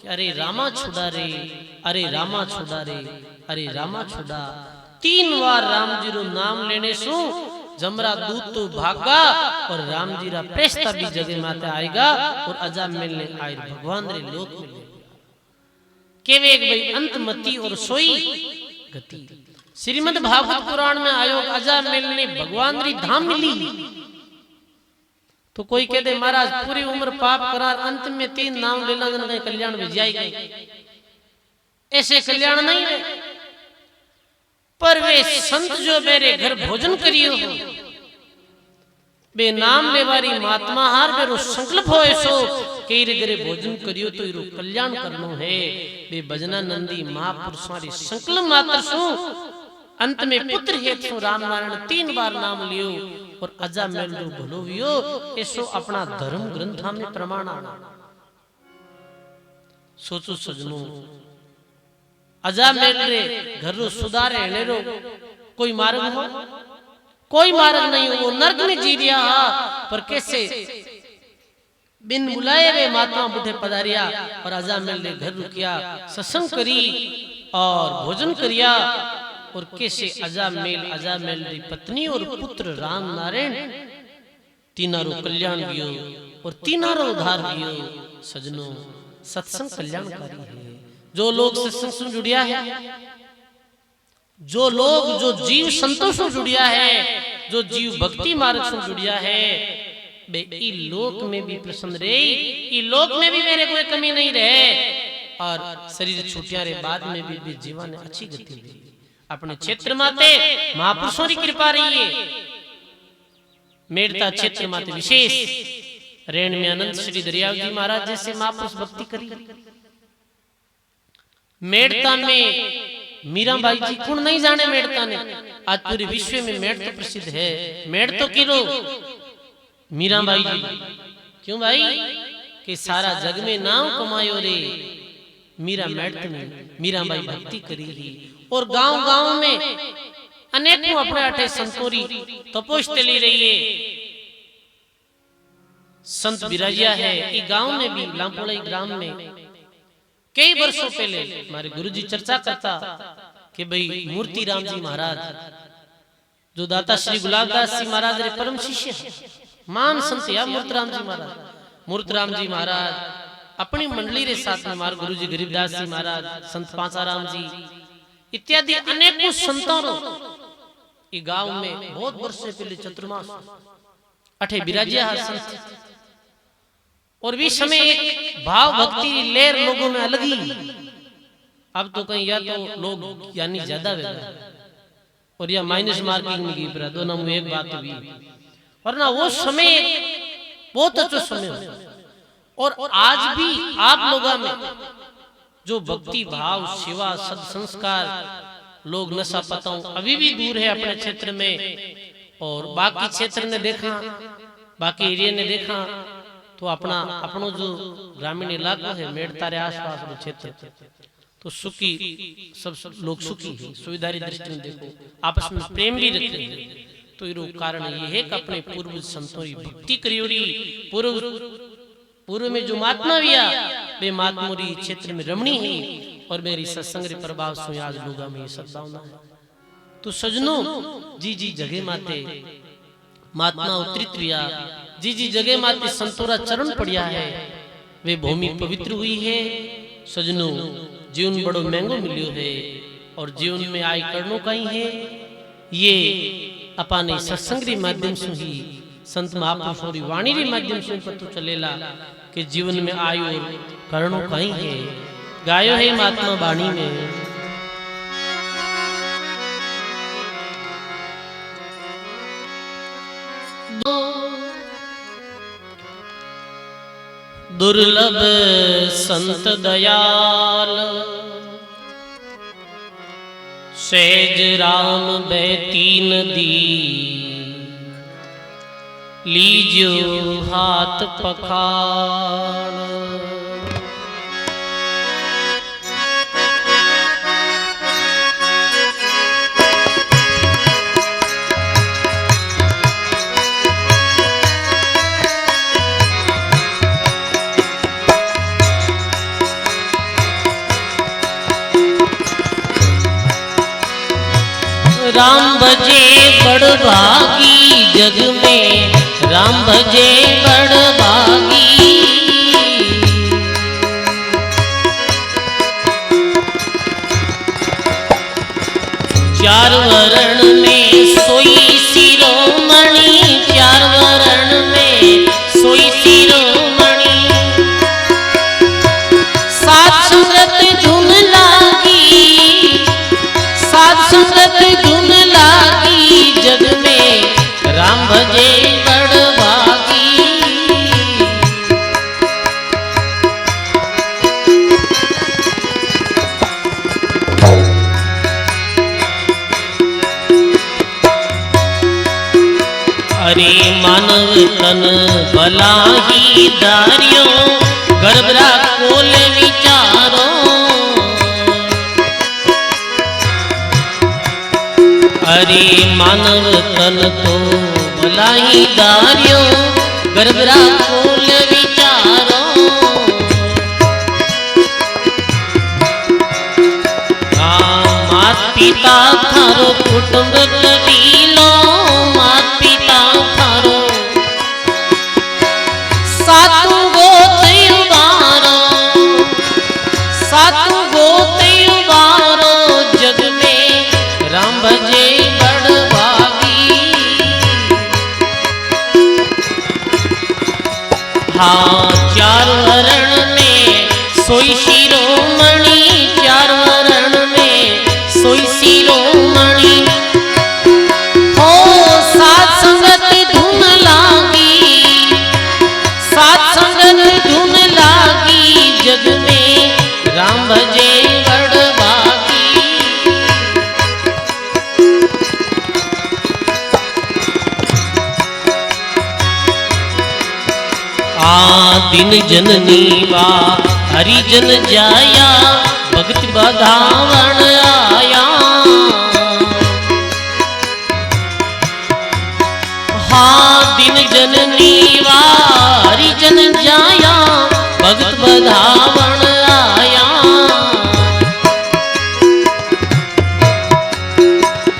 कि अरे रामा छुड़ा रे, अरे रामा छुड़ा रे, अरे रामा छुड़ा। 3 बार राम जी रो नाम लेने सु जमरा दूत तो भागा, और राम जी रा प्रेस्ता भी जगह माते आएगा, और अजामिल ने आए भगवान रे लोक में केवे एक भाई अंतमति और सोई गति। श्रीमद् भागवत पुराण में आयोग अजामिल ने भगवान री धाम मिली। तो कोई कहते महाराज पूरी उम्र पाप करार अंत में 3 नाम ले ला जन कल्याण में जाई गई, ऐसे कल्याण नहीं है। पर वे संत जो मेरे घर भोजन करियो हो, बे नाम लेवारी महात्मा हार बेरो संकल्प हो ऐसो के रे घरे भोजन करियो तो इरो कल्याण करनो है। बे भजना नंदी महापुरुषारी संकल्प मात्र सु अंत में पुत्र हेतु राम नारायण 3 बार नाम लियो, और अजामिल रो भलो वियो ऐसो अपना धर्म ग्रंथा में प्रमाण आना। सोचो सजनो, अजामिल रे घर रो सुधारे ने रो कोई मार्ग हो? कोई मार्ग नहीं हो। वो नर्क में जी रिया, पर कैसे बिन बुलाए वे महात्मा बुढ़े पधारिया, और अजामिल ने घर रुकिया, सत्संग करी और भोजन करिया, और कैसे अजामिल री पत्नी और पुत्र राम नारायण तीनारो कल्याण कियो और तीनारो उद्धार कियो। सजनो, सत्संग कल्याणकारी है। जो लोग सत्संग से जुड़िया है, जो लोग जो जीव संतों से जुड़िया है, जो जीव भक्ति मार्ग से जुड़िया है, बे ई लोक में भी प्रसन्न रहे, ई लोक में भी मेरे कोई कमी नहीं रहे, और शरीर छूटिया रे बाद में भी जीवन अच्छी गति रही। अपने क्षेत्र माते महापुरुषों की कृपा रही है। मेड़ता क्षेत्र माते विशेष रेण में अनंत श्री दरियाव जी महाराज जैसे महापुरुष भक्ति करी। मेड़ता में मीराबाई जी कौन नहीं जाने मेड़ता ने, आज पूरे विश्व में मेड़ तो प्रसिद्ध है। मेड़ तो किलो मीराबाई जी, क्यों भाई कि सारा जग में नाम कमायो रे मीरा मेड़त में मीराबाई भक्ति करी ही। और गांव-गांव में अनेकों अपने अठे संतोरी तपोस्थली रही है, संत विराजिया है। ये गांव में भी लामपोलाई ग्राम में कई वर्षों पहले हमारे गुरुजी चर्चा करता कि भाई मूर्ति राम जी महाराज जो दाता श्री गुलाबदास जी महाराज रे परम शिष्य मान संत या मूर्ति राम जी महाराज, मूर्ति राम जी महाराज अपनी मंडली रे साथ में हमारे गुरुजी गरीबदास जी महाराज, संत पांचाराम जी इत्यादि अनेकों संतों ये गांव में बहुत वर्ष से पहले चतुर्मास अठे विराजिया संत। और भी समय एक भाव भक्ति लेर लोगों में अलग ही। अब तो कहीं या तो लोग यानी ज्यादा और या माइनस मार्किंग में गिर रहा, दोनों में एक बात भी। और ना वो समय बहुत अच्छा समय, और आज भी आप लोगों में जो भक्ति भाव सेवा सद संस्कार लोग नशा पताओं अभी भी दूर है अपने क्षेत्र में। और बाकी क्षेत्र ने देखा, बाकी एरिया ने देखा तो अपनो जो ग्रामीण इलाका है मेड़तारे आसपास के क्षेत्र तो सुखी सब लोग सुखी है। सुविधारी दृष्टि में देखो आपस में प्रेम भी रखते हैं। तो ये कारण ये है कि अपने पूर्व संतों की भक्ति करियोड़ी। पूर्व में जो महात्मा विया वे महात्मोरी क्षेत्र में रमणी है, और मेरी सत्संग रे प्रभाव से आज लोगा में सद्भावना है। तो सजनो जी जी जगह माते महात्मा उतरित विया, जी जी जगह माते संतोरा चरण पड़िया है, वे भूमि पवित्र हुई है। सजनो जीवन बड़ो महंगो मिलियो है, और जीवन में आय करनो कहीं है। ये अपने सत्संग रे माध्यम से ही संत महापुरुषों की वाणी रे माध्यम से पता चलेला कि जीवन में आयु और करणों कहीं है। गायो है महात्मा वाणी में, दुर्लभ संत दयाल सहज राम बैती नदी, लीजो हाथ पखार। राम भजे बड़ भागी जग में, राम भजे बड़ भागी। चार वरण में सोई शिरोमणि, चार वरण में सोई शिरोमणि। सात संगत धुन लागी, सात संगत धुन लागी जग में, राम भजे बड़ भागी। अरे मानव तन भला ही दारियो, गर्भरा कोल विचारो। अरे मानव तन तो भला ही दारियो, गर्भरा कोल विचारो। मात पिता थारो कुटुंब कबीलो, मात पिता थारो सातु गोत उबारो, सातु गोत उबारो जग में, राम भजे बड़ भागी। हाँ चार वरण में सोई शिरोमणि, चार वरण में सोई शिरोमणि। हो सात संगत धुन लागी, सात संगत धुन लागी जग में, राम भजे बड़ भागी। दिन जननी वा हरिजन जाया, भगत बधावन आया। हाँ दिन जननी वा हरिजन जाया, भगत बधावन आया।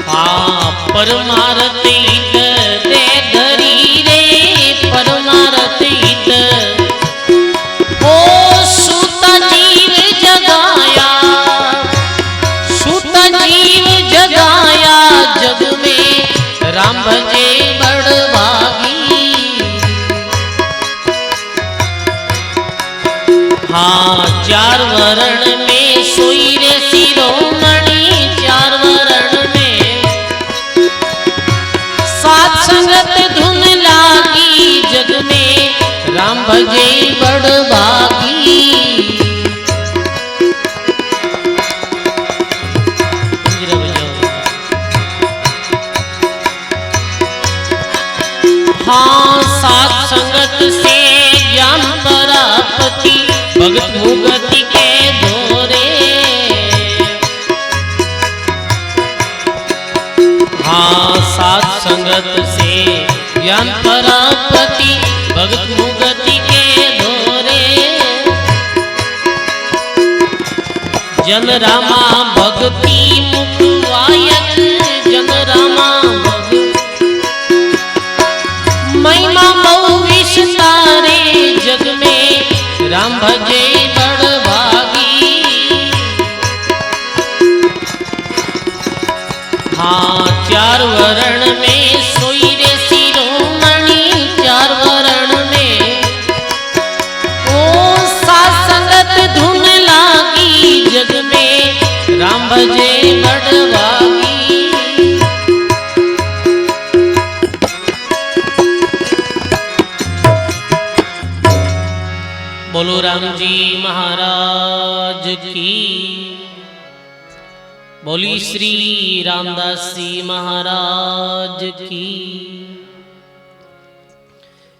हाँ परमारथ हित दे धरी रे, परमारथ हित ओ सूता जीव जगाया, सूता जीव जगाया जग में, राम भजे बड़ भागी। हाँ चार वरण में सोई रे शिरोमणि, चार वरण में सात संगत धुन लागी जग में, राम भजे बड़ भागी। हाँ सात संगत से ज्ञान प्राप्ति, भगत मुगति के धोरे। हाँ सात संगत से ज्ञान प्राप्ति, भगत मुगति के धोरे। जन रामा भक्ति मुखवायक, जन रामा महिमा बहु विस्तारे जग में, राम भजे बड़ भागी। हाँ चार वरण में सोई रे शिरोमणि, चार वरण में ओ सात संगत धुन लागी जग में, राम भजे बड़ भागी। बोलो राम जी महाराज की। बोली श्री रामदास जी महाराज की।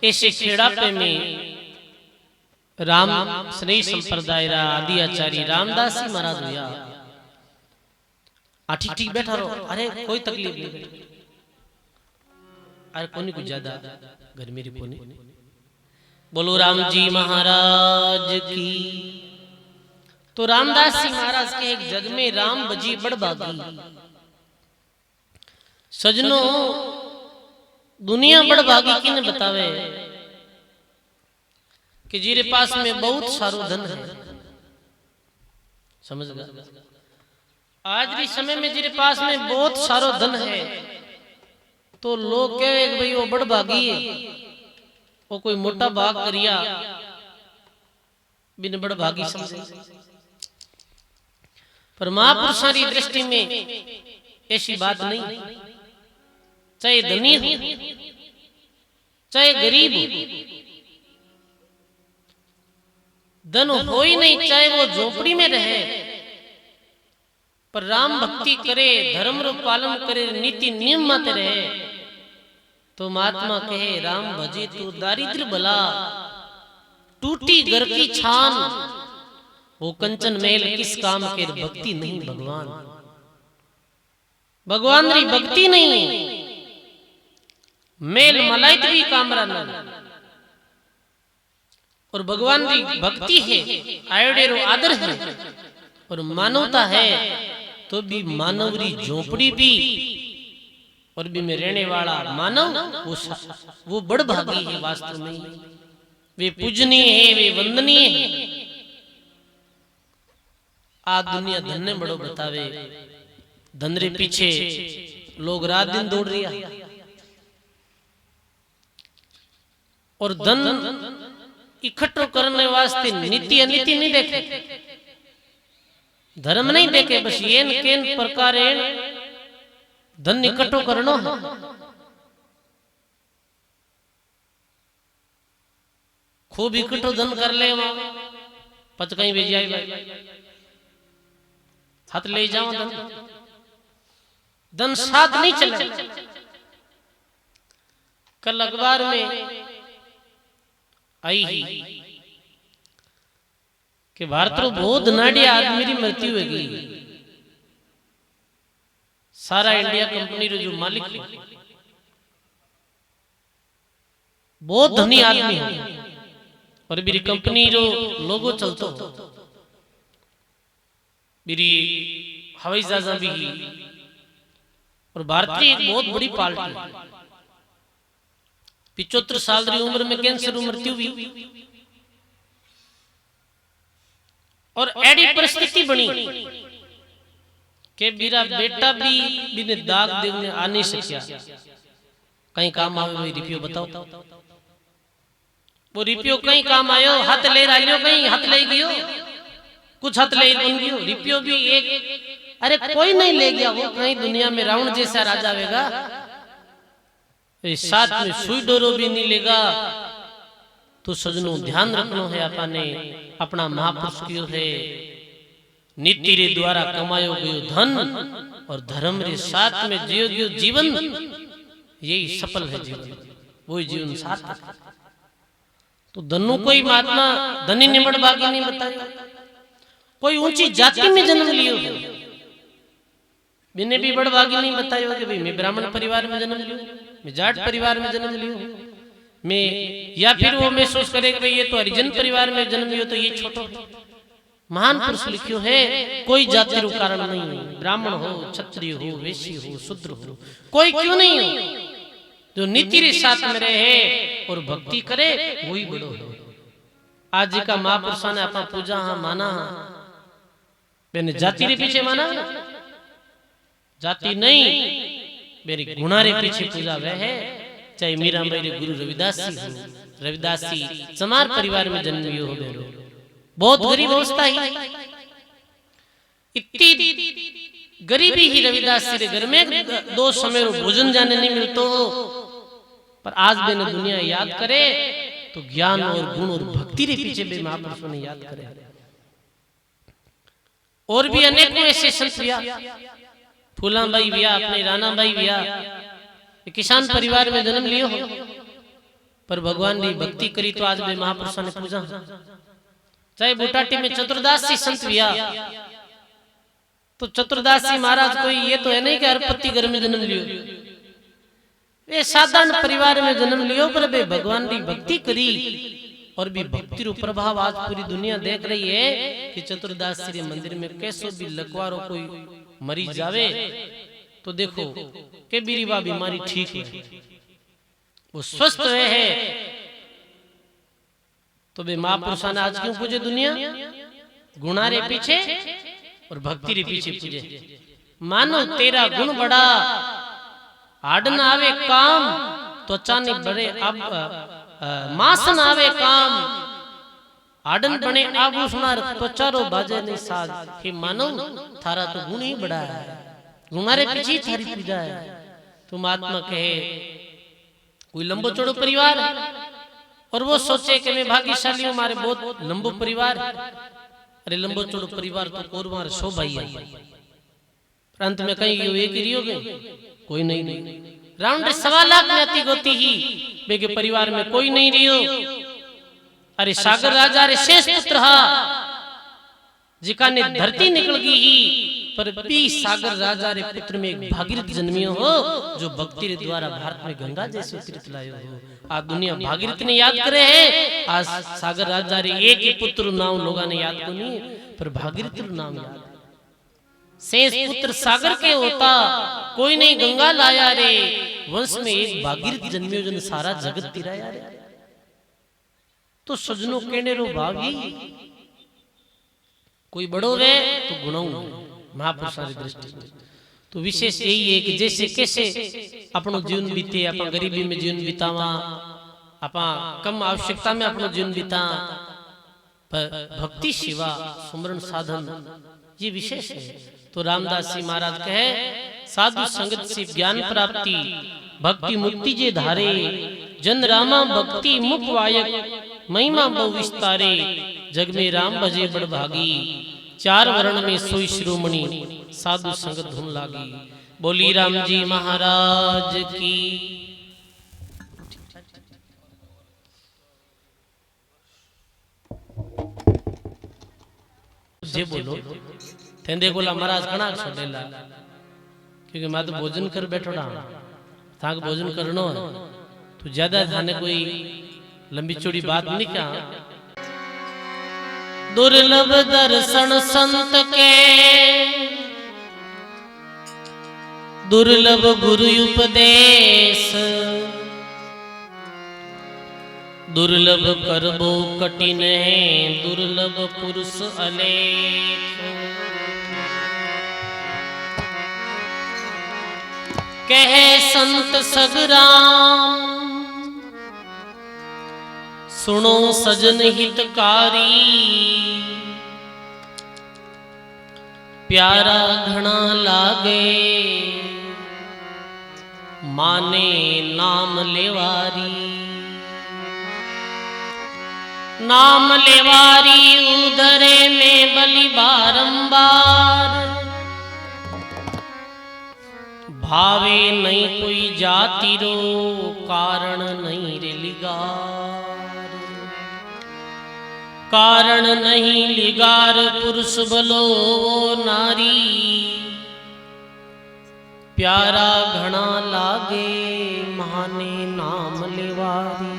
ऐसे खेड़ापे में राम स्नेह संप्रदाय रा आदि आचार्य रामदास जी महाराज हुआ। ठीक ठीक बैठा रहो, अरे कोई तकलीफ नहीं, अरे कोनी कुछ ज्यादा घर मेरी कोनी। बोलो राम जी महाराज की। तो रामदास जी महाराज के एक जग में राम बजी बड़भागी। सजनों, दुनिया बड़भागी किने बतावे कि जिरे पास में बहुत सारो धन है। समझ गया? आज के समय में जिरे पास में बहुत सारो धन है तो लोग कहे भाई वो बड़भागी है, वो कोई मोटा भाग करिया बिन बड़भागी समझे। पर महापुरुषों की दृष्टि में ऐसी बात नहीं। चाहे धनी हो चाहे गरीब हो, धन हो ही नहीं चाहे वो झोपड़ी में रहे, पर राम भक्ति करे, धर्म रो पालन करे, नीति नियम माते रहे, तो महात्मा कहे राम भजे तू दारिद्र भला, टूटी घर की छान, वो कंचन महल किस काम के, भक्ति नहीं भगवान। भगवान री भक्ति नहीं, मेल मलाइत भी कामरा नहीं, और भगवान री भक्ति है, आयोडेरो आदर है और मानवता है, तो भी मानव री झोपड़ी भी और भी में रहने वाला मानव वो बड़भागी है। वास्तव में वे पूजनीय है, वे वंदनीय है। आज दुनिया धन ने बड़ो बतावे, धन रे पीछे लोग रात दिन दौड़ रिया, और धन इकट्ठो करने वास्ते नीति अनीति नहीं देखे, धर्म नहीं देखे, बस येन केन प्रकार धन इकट्ठो करनो है। खूब इकट्ठो धन कर ले, पच कहीं भेज जाए भाई, हाथ ले जाओ धन, धन साथ नहीं चले। कल अखबार में आई ही कि भारत रो बहुत धनाढ़ी आदमी की मृत्यु होगी। सारा इंडिया कंपनी रो जो मालिक है बहुत धनी आदमी है, और मेरी कंपनी रो लोगो चलतो, मेरी हवाई जहाज भी, और भारतीय एक बहुत बड़ी पार्टी 75 साल की उम्र में कैंसर मृत्यु हुई, और ऐडी परिस्थिति बनी कि मेरा बेटा भी बिने दाग देने आ नहीं सकिया। कहीं काम आवे वही रिपियो बताओ, वो रिपियो कहीं काम आयो, हाथ ले रहा कहीं हाथ ले गयो, कुछ हाथ ले बन गयो, रिपियो भी एक, अरे कोई नहीं ले गया, वो कहीं दुनिया में रावण जैसा राजा आवेगा, साथ में सुई डोरो भी नहीं लेगा। तो सजनों ध्यान रखना है, अपने अपना महापुरुष कियो है, नीति रे द्वारा कमायो गयो धन और धर्म रे साथ में जियो गयो जीवन, यही सफल है जीवन, वही जीवन सार्थक है। तो धनु कोई महात्मा धनी निबड़ भागी नहीं बताया, कोई ऊंची जाति में जन्म लियो है, मैंने भी बड़भागी नहीं बताया कि भाई मैं ब्राह्मण परिवार में जन्म लियो, मैं जाट परिवार में जन्म लियो, मैं, या फिर वो महसूस करे कि भाई ये तो हरिजन परिवार में जन्म लियो तो ये छोटो। महान पुरुष लिखियो है, कोई जाति रो कारण नहीं है, ब्राह्मण हो, क्षत्रिय हो, वैश्य हो, शूद्र हो, कोई क्यों नहीं हो, जो नीति रे साथ में रहे और भक्ति करे वही बड़ो है। आज का महापुरुषों ने अपना पूजा हाँ माना, मैंने जाति रे पीछे माना, जाति नहीं, मेरी गुणा रे पीछे पूजा वह है। चाहे मीरा मेरे गुरु रविदास जी हो, रविदास जी चमार परिवार में जन्म लियो हो, मेरो बहुत गरीब अवस्था ही, इतनी गरीबी ही रविदास जी घर में 2 समय भोजन जाने नहीं मिलतो, पर आज मैंने दुनिया याद करे तो ज्ञान और गुण और भक्ति रे पीछे भी महापुरुषों ने याद करे। और भी अनेकों ऐसे संत भैया, फूला भाई भैया, अपने राणा भाई भैया, किसान परिवार में जन्म लियो हो, पर भगवान की भक्ति करी तो आज वे महापुरुषों ने पूजा। चाहे बुटाटी में चतुर्दासी संत भैया, तो चतुर्दासी महाराज कोई ये तो है नहीं कि हरपति घर में जन्म लियो, वे साधारण परिवार में जन्म लियो, पर वे भगवान की भक्ति करी और भी भक्ति रो प्रभाव आज पूरी दुनिया देख रही है कि चतुर्दासी मंदिर में कैसो भी लकवारो कोई मरीज जावे तो देखो के बीरीबा बीमारी ठीक है, वो स्वस्थ है। तो वे महापुरुषों ने आज क्यों पूजे दुनिया? गुणारे पीछे और भक्ति रे पीछे पूजे। मानो तेरा गुण बड़ा, आडन आवे काम तो अचानक बड़े, अब मासन आवे काम, आडन बने आभूषण त्वचारो बाजे नहीं साज। हे मानव, थारा तो गुण ही बड़ा है, गुणारे पीछे थारी पूजा है। तुम आत्मा कहे कोई लंबो चौड़ो परिवार और वो सोचे कि मैं भाग्यशाली हूं, हमारे बहुत लंबो परिवार। अरे लंबो चौड़ो परिवार तो कोरवार सो भाई है, अंत में कहीं एक ही रियो गए, कोई नहीं। राउंड 1.25 लाख नाती गोती ही बेगे परिवार में कोई नहीं रियो। अरे सागर राजा रे शेष पुत्र हा, जिका ने धरती निकल गई ही, पर भी सागर राजा रे पुत्र में एक भागीरथ जन्मियो हो, जो भक्ति रे द्वारा भारत में गंगा जैसे तीर्थ लायो हो। आज दुनिया भागीरथ ने याद करे है, आज सागर राजा रे एक ही पुत्र नाम लोगा ने याद को नहीं, पर भागीरथ नाम याद। शेष पुत्र सागर के होता, कोई नहीं गंगा लाया रे, वंश में एक भागीरथ जन्मियो जन सारा जगत तिराया रे। तो सजनो कहने रो भाव यही, कोई बड़ो वे तो गुणों महापुरुषों की दृष्टि में तो विशेष यही है कि जैसे कैसे अपनो जीवन बीते, आप गरीबी में जीवन बितावा, आप कम आवश्यकता में अपनो जीवन बिता, पर भक्ति सेवा सुमरण साधन ये विशेष है। तो रामदास जी महाराज कहे, साधु संगत से ज्ञान प्राप्ति, भक्ति मुक्ति जे धारे, जन रामा भक्ति मुख वायक, महिमा बहु विस्तारे, जग में राम भजे बड़ भागी, 4 वर्ण में सोई शिरोमणि, साधु संगत धुन लागी। बोली राम जी महाराज की। जे बोलो तेंदे गोला महाराज कणा छोड़ेला, क्योंकि मैं तो भोजन कर बैठोड़ा, ताक भोजन करनो है तो ज्यादा थाने कोई लंबी चौड़ी बात नहीं कहा। दुर्लभ दर्शन संत के, दुर्लभ गुरु उपदेश, दुर्लभ करबो कठिन है, दुर्लभ पुरुष अलेख। कहे संत सगराम, सुनो सजन हितकारी, प्यारा घना लागे, माने नाम लेवारी। नाम लेवारी उधरे में बलि बारंबार, भावे नहीं कोई जाति रो, कारण नहीं रे लिगार। कारण नहीं लिगार पुरुष बलो नारी, प्यारा घना लागे, माने नाम लेवारी।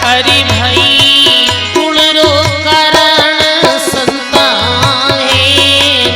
हरि भाई गुण रो कारण संता है नहीं,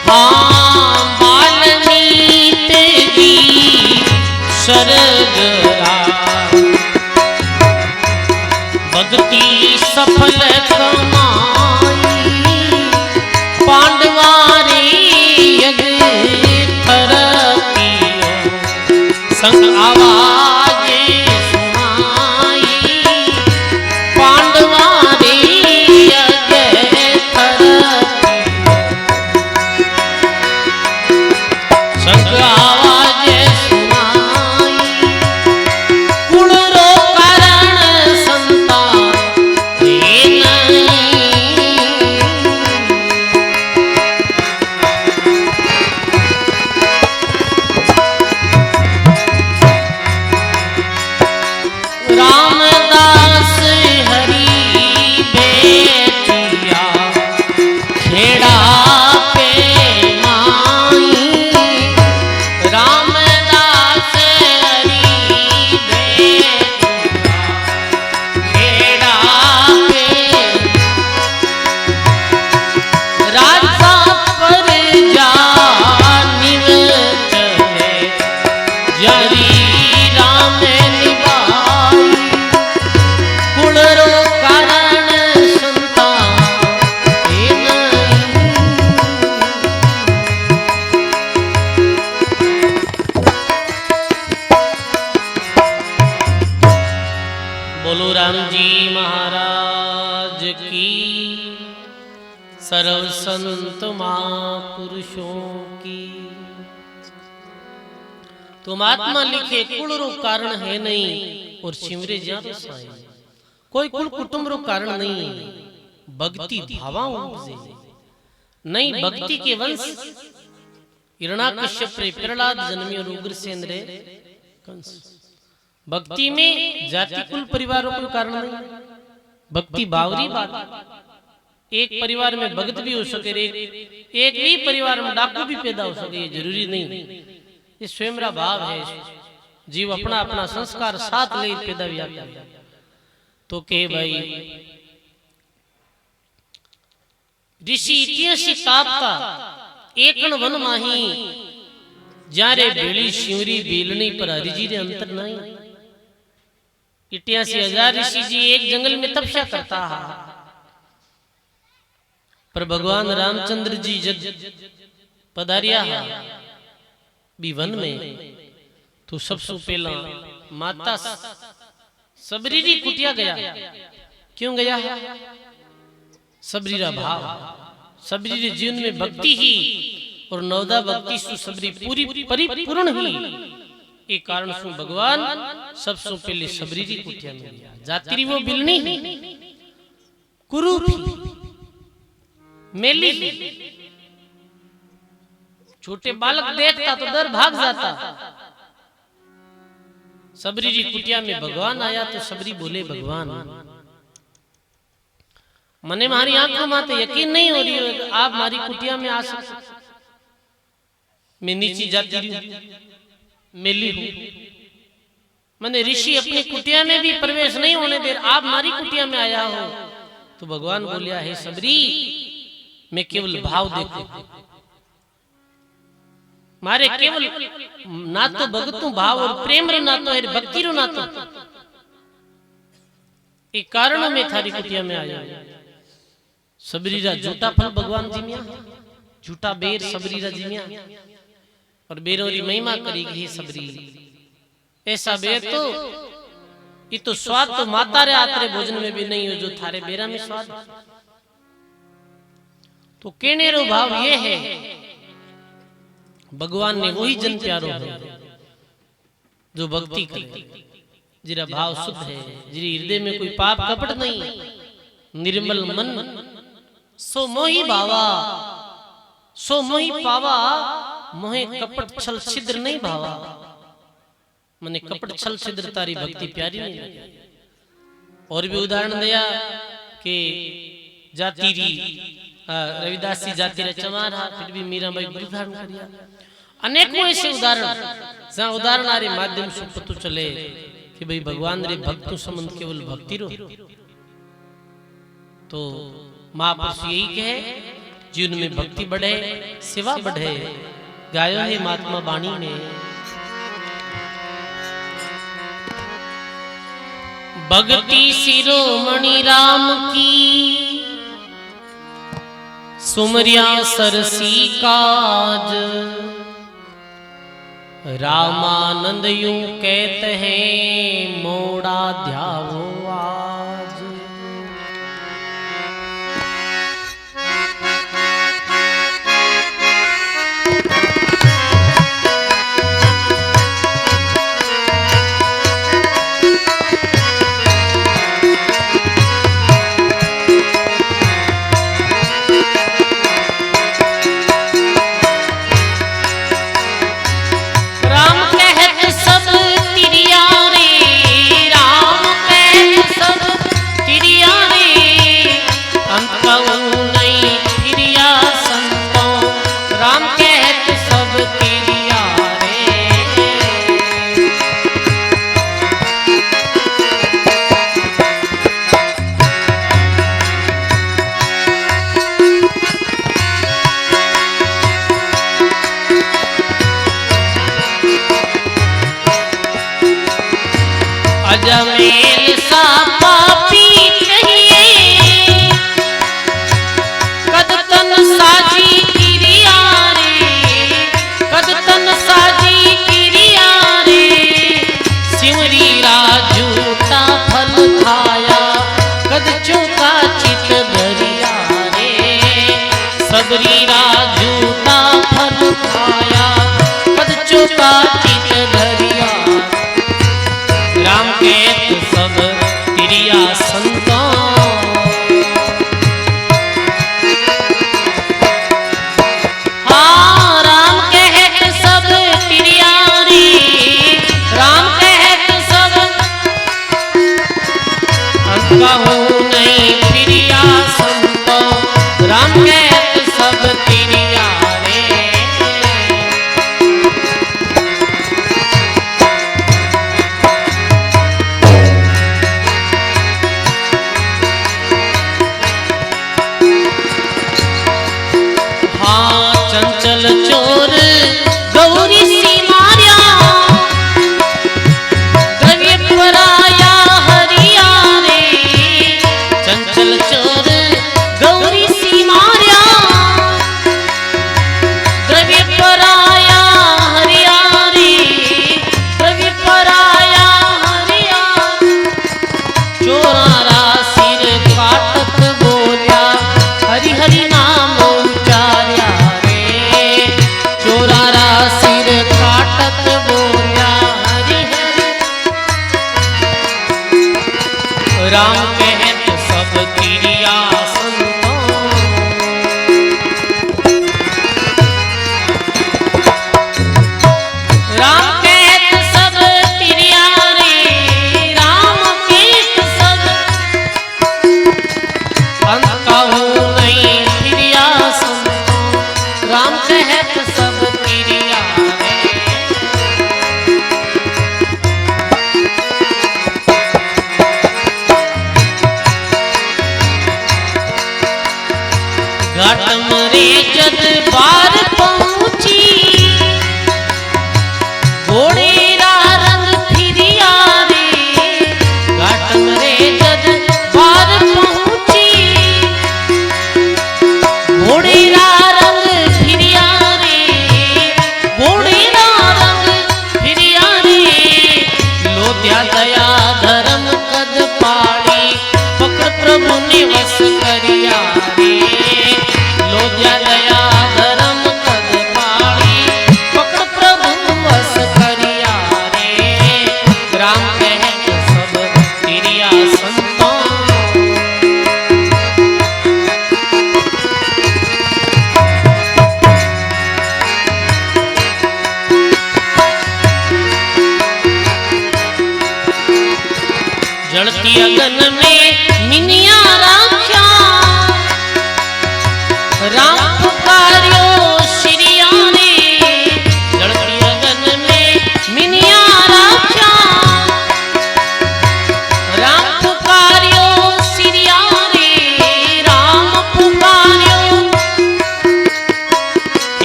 हाँ बाल्मीत जी सरगरा भक्ति सफल कमाई पांडवारी यज्ञ थर पियो संग आवाज सुनाई पांडवारी यज्ञ थर संग आवाज सुनाई कुल रो कारण संतान रामदास हरि बेटिया खेड़ा पे माई रामदास हरि बेटिया खेड़ा पे राजा पर जा निवत है जरी राम निभाई कुल रो कारण संतान बोलो राम जी महाराज की सर्व संत महापुरुषों की। तुम आत्मा लिखे कुल रो कारण है नहीं और शिवरे ज्या तो साई कोई कुल कुटुंब रो कारण नहीं भक्ति भावा उपजे नहीं भक्ति के वंश हिरण्याकश्यप रे प्रहलाद जन्मियो उग्रसेन रे कंस भक्ति में जाति कुल परिवारों को कारण नहीं भक्ति बावरी बात एक परिवार में भगत भी हो सके एक ही परिवार में डाकू भी पैदा हो सके ये जरूरी नहीं ये स्वयं रा भाव है जीव अपना अपना संस्कार साथ ले पैदा भी आता तो के भाई ऋषि इतिहासी तापता एकण वन माही जारे बेली शिवरी बेलनी पर हरिजी रे अंतर नहीं 88,000 ऋषि जी एक जंगल में तपस्या करता है पर भगवान रामचंद्र जी जब पधारिया भी वन में तो सबसे पहला माता सबरी री कुटिया गया क्यों गया सबरी रा भाव सबरी रे जीवन में भक्ति ही और नवदा भक्ति सु सबरी पूरी परिपूर्ण ही एक कारण सु भगवान सबसे पहले सबरी री कुटिया में गया जाति वो बिलनी कुरूप मेली छोटे बालक देखता तो डर भाग जाता सबरी जी कुटिया में भगवान आया तो सबरी बोले भगवान मने मारी आंखों में तो यकीन नहीं हो रही है आप हमारी कुटिया में आ सकते मैं नीची जाती हूँ मेली हूँ मैंने ऋषि अपनी कुटिया में भी प्रवेश नहीं होने दे आप हमारी कुटिया में आया हो तो भगवान बोलिया हे सबरी मैं केवल भाव देखो मारे केवल ना तो भगतू भाव और प्रेम रो ना तो है भक्ति रो ना तो एक कारण में थारी कुटिया में आया सबरी रा झूठा फल भगवान जी में झूठा बेर सबरी रा जी में और बेरों री महिमा करी गई सबरी ऐसा बेर तो ये तो स्वाद तो माता रे आतरे भोजन में भी नहीं हो जो थारे बेरा में स्वाद तो कहने रो भाव ये है भगवान ने वही जन प्यारो है जो भक्ति करे जिरा भाव शुद्ध है जिरी हृदय में कोई पाप कपट नहीं निर्मल मन सो मोही भावा सो मोही पावा मोहे कपट छल छिद्र नहीं भावा मने कपट छल छिद्र तारी भक्ति प्यारी नहीं लगी और भी उदाहरण दिया कि जाति री रविदास जी जाति रे चमारा फिर भी मीराबाई उदाहरण करिया अनेकों ऐसे उदाहरण जहां उदाहरण आरे माध्यम से पता चले कि भाई भगवान रे भक्त संबंध केवल भक्ति रो तो महापुरुष यही कहे जीवन में भक्ति बढ़े, सेवा बढ़े। गायो है महात्मा वाणी में, भक्ति शिरोमणि राम की सुमरिया सरसी काज। रामानंद यूं कहते हैं मोड़ा ध्यावो आज। अजमेल सा पापी कहिए, कद तन साजी किरिया रे, कद तन साजी किरिया रे। सिमरी राजूता फल खाया, कद चौका चित धरिया रे। सबरी राजूता फल खाया, कद चौका चित धरिया। राम कहत सब तिरिया संतों, हाँ राम कहत सब तिरिया रे। राम कहत सब अंत कहूँ नहीं तिरिया संतों। राम कहत सब तिरिया रे। चंचल चोर गौरी सी मारिया, द्रव्य पराया हरिया रे। चंचल चोर गौरी सी मारिया, द्रव्य पराया हरिया रे। द्रव्य पराया हरिया। चोरारा सिर काटत बोलिया, हरि हरि नाम उचार्या। चोरारा सिर काटत बोलिया, हरि हरि। राम कहत सब तिरिया संतों। राम कहत सब तिरिया रे। राम कहत सब अंत कहूँ नहीं तिरिया संतों। राम कहत सब तिरिया रे। घाट मरे जद बार पहुंची, घोड़ेरा रंग फिरिया रे। घाट मरे जद बार पहुंची, घोड़ेरा रंग फिरिया रे।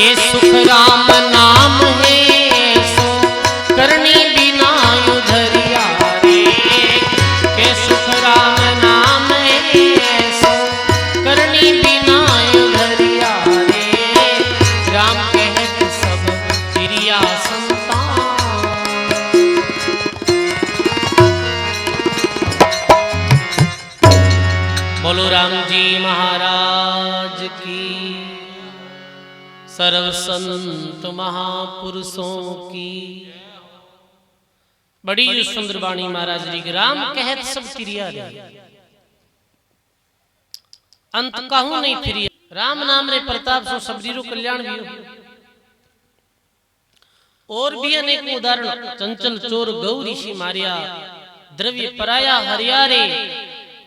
के सुख राम नाम है सो करनी बिना उधरिया रे। के सुख राम नाम है सो करनी बिना उधरिया रे। राम कहत सब क्रिया संतान। बोलो राम जी महाराज की। सर्व संत महापुरुषों की। बड़ी सुंदर वाणी महाराज जी की। राम कहत सब क्रिया रे, अंत कहूं नहीं फिरिया। राम नाम रे प्रताप सो सबरीरो कल्याण भी हो। और भी अनेक उदाहरण। चंचल चोर गौ ऋषि मारिया, द्रव्य पराया हरियारे।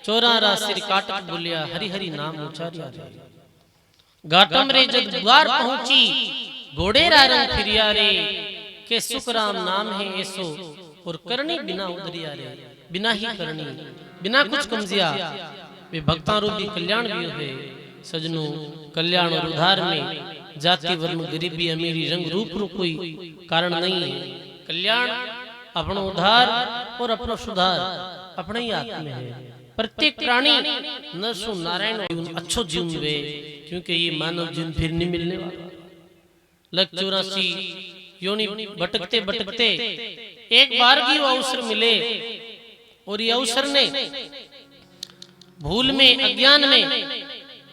चोरारा सिर काटत बोलिया, हरि हरि नाम उचारिया रे। घाटम रे जब द्वार पहुंची, घोड़ेरा रंग फिरिया रे। के सुख राम नाम है ऐसो और करनी बिना उधरिया रे। बिना ही करनी, बिना कुछ कमजिया वे भक्तां रूपी कल्याण भी है। सजनों, कल्याण और उद्धार में जाति वर्ण गरीबी अमीरी रंग रूप रो कोई कारण नहीं है। कल्याण अपनो उद्धार और अपनो सुधार अपने ही हाथ में है। प्रत्येक प्राणी नरसु नारायण अच्छो जीवन वे, क्योंकि ये मानव जीवन फिर नहीं मिलने वाला। लग 84 योनि भटकते भटकते एक बार की वो अवसर मिले, और ये अवसर ने भूल में, अज्ञान में,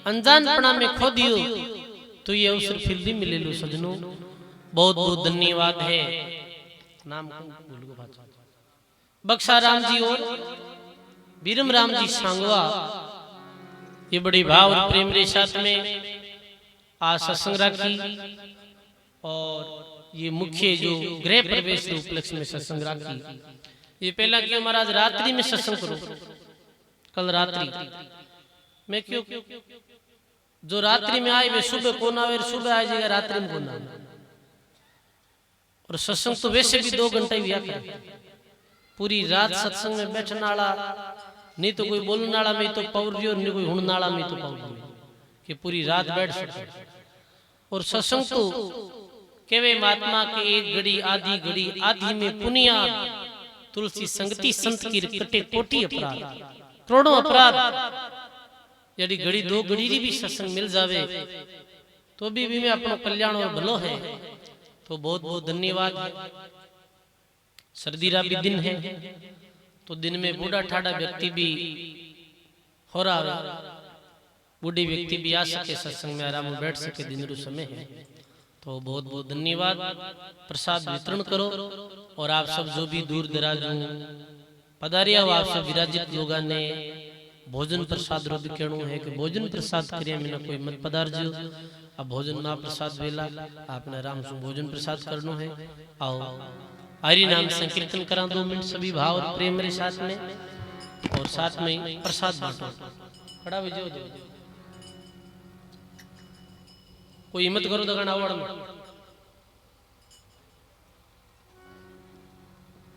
अनजानपना में खो दियो, तो ये अवसर फिर भी मिले लो। सजनों, बहुत बहुत धन्यवाद है। नाम बक्सा राम जी और बीरम राम जी सांगवा, ये बड़ी भाव और प्रेम के साथ में आज सत्संग राखी। और ये मुख्य जो गृह प्रवेश के उपलक्ष्य में सत्संग राखी। ये पहला क्यों महाराज रात्रि में सत्संग करो, कल रात्रि में क्यों? जो रात्रि में आए वे सुबह कौन आवे, सुबह आ जाएगा, रात्रि में कौन आवे। और सत्संग तो वैसे भी 2 घंटे भी आकर पूरी रात सत्संग में बैठने वाला नहीं तो कोई बोलने वाला में तो पौरियो, नहीं कोई हुड़ने वाला में तो पौरियो, कि पूरी रात बैठ सके। और सत्संग तो केवे महात्मा के एक घड़ी आधी घड़ी आधी में पुनिया तुलसी संगति संत की कटे कोटि अपराध, करोड़ों अपराध। यदि घड़ी 2 घड़ी भी सत्संग मिल जावे तो भी में अपना कल्याण और भलो है। तो बहुत बहुत धन्यवाद। सर्दी रा भी दिन है, तो दिन में बूढ़ा ठाड़ा व्यक्ति भी हो रहा है, बूढ़ी व्यक्ति भी आ सके सत्संग में, आराम में बैठ सके, दिन रू समय है। तो बहुत बहुत धन्यवाद। प्रसाद वितरण करो। और आप सब जो भी दूर दराज पधारिया हो, आप सब विराजित लोग ने भोजन प्रसाद रो भी कहणो है कि भोजन प्रसाद करिया में कोई मत पधारजो। अब भोजन ना प्रसाद वेला आपने आराम से भोजन प्रसाद करनो है। आओ हरि नाम संकीर्तन करा 2 मिनट सभी भाव और प्रेम के साथ में, और साथ में प्रसाद बांटो। खड़ा हो जाओ, कोई हिम्मत करो तो गाना आवड़ में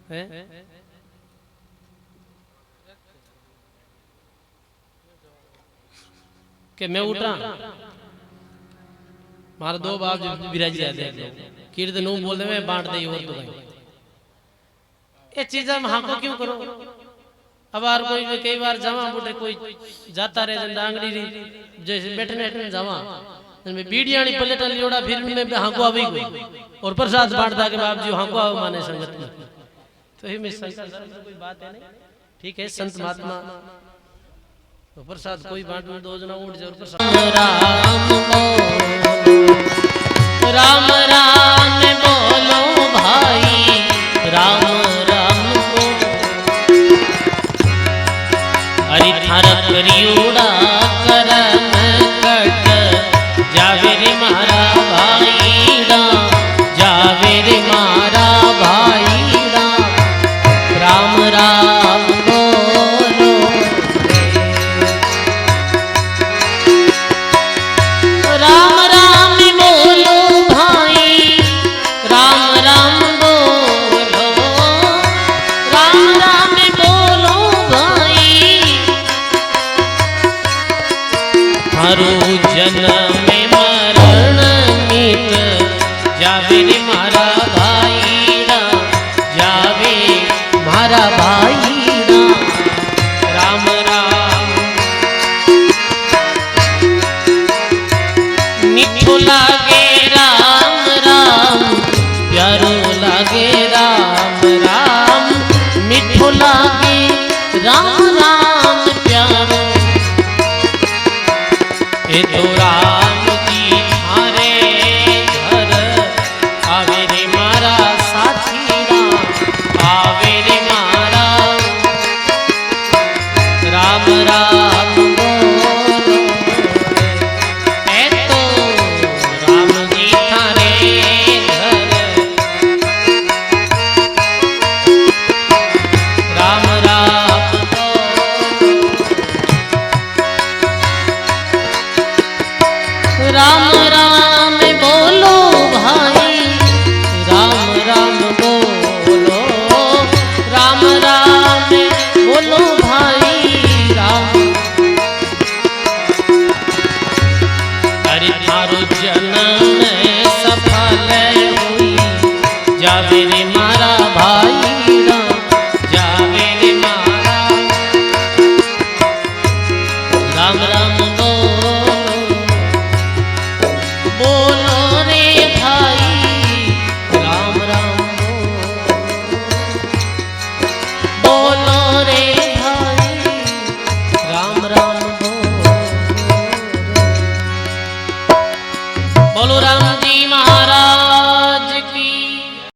है। कि मैं उठ रहा मारे 2 बाप जो विराज जाते कीर्तन बोल दे मैं बांट दे। और तो भाई ये चीजा में हाँ क्यों करो। अब यार कोई कई बार जावा बूटे कोई जाता रहे डांगड़ी जैसे बैठने बैठने जावा में बीड़ियाणी पलेटा लियोड़ा फिर में हाँको आवी कोई और प्रसाद बांटता के बाप जी हाँको आओ माने संगत में। तो ही में कोई बात है नहीं, ठीक है। संत महात्मा तो प्रसाद कोई बांट में 2 जना उठ जाओ। राम राम बोलो भाई, राम राम बोलो। हरि थार करियोड़ा करम कट जावे रे मारा भाईड़ा, जावे रे मारा भाईड़ा। राम राम बोलो, राम राम बोलो भाई, जावे रे मारा भाईड़ा, जावे मारा भाईड़ा। राम राम मीठो लागे राम राम, प्यारो लागे राम राम, मीठो लागे राम राम प्यारो। ए तो राम जी थारे घर आवे रे मारा साथीड़ा, आवे रे मारा राम राम बोलो। ए तो राम जी थारे घर राम राम बोलो। राम राम बोलो भाई, राम राम बोलो, राम राम बोलो भाई राम। अरे थारो जन्म सफल हुई, जावे रे मारा भाईड़ा, जावे रे मारा राम राम बोलो। बोलो रे भाई राम राम बोलो रे भाई राम राम बोलो राम जी महाराज।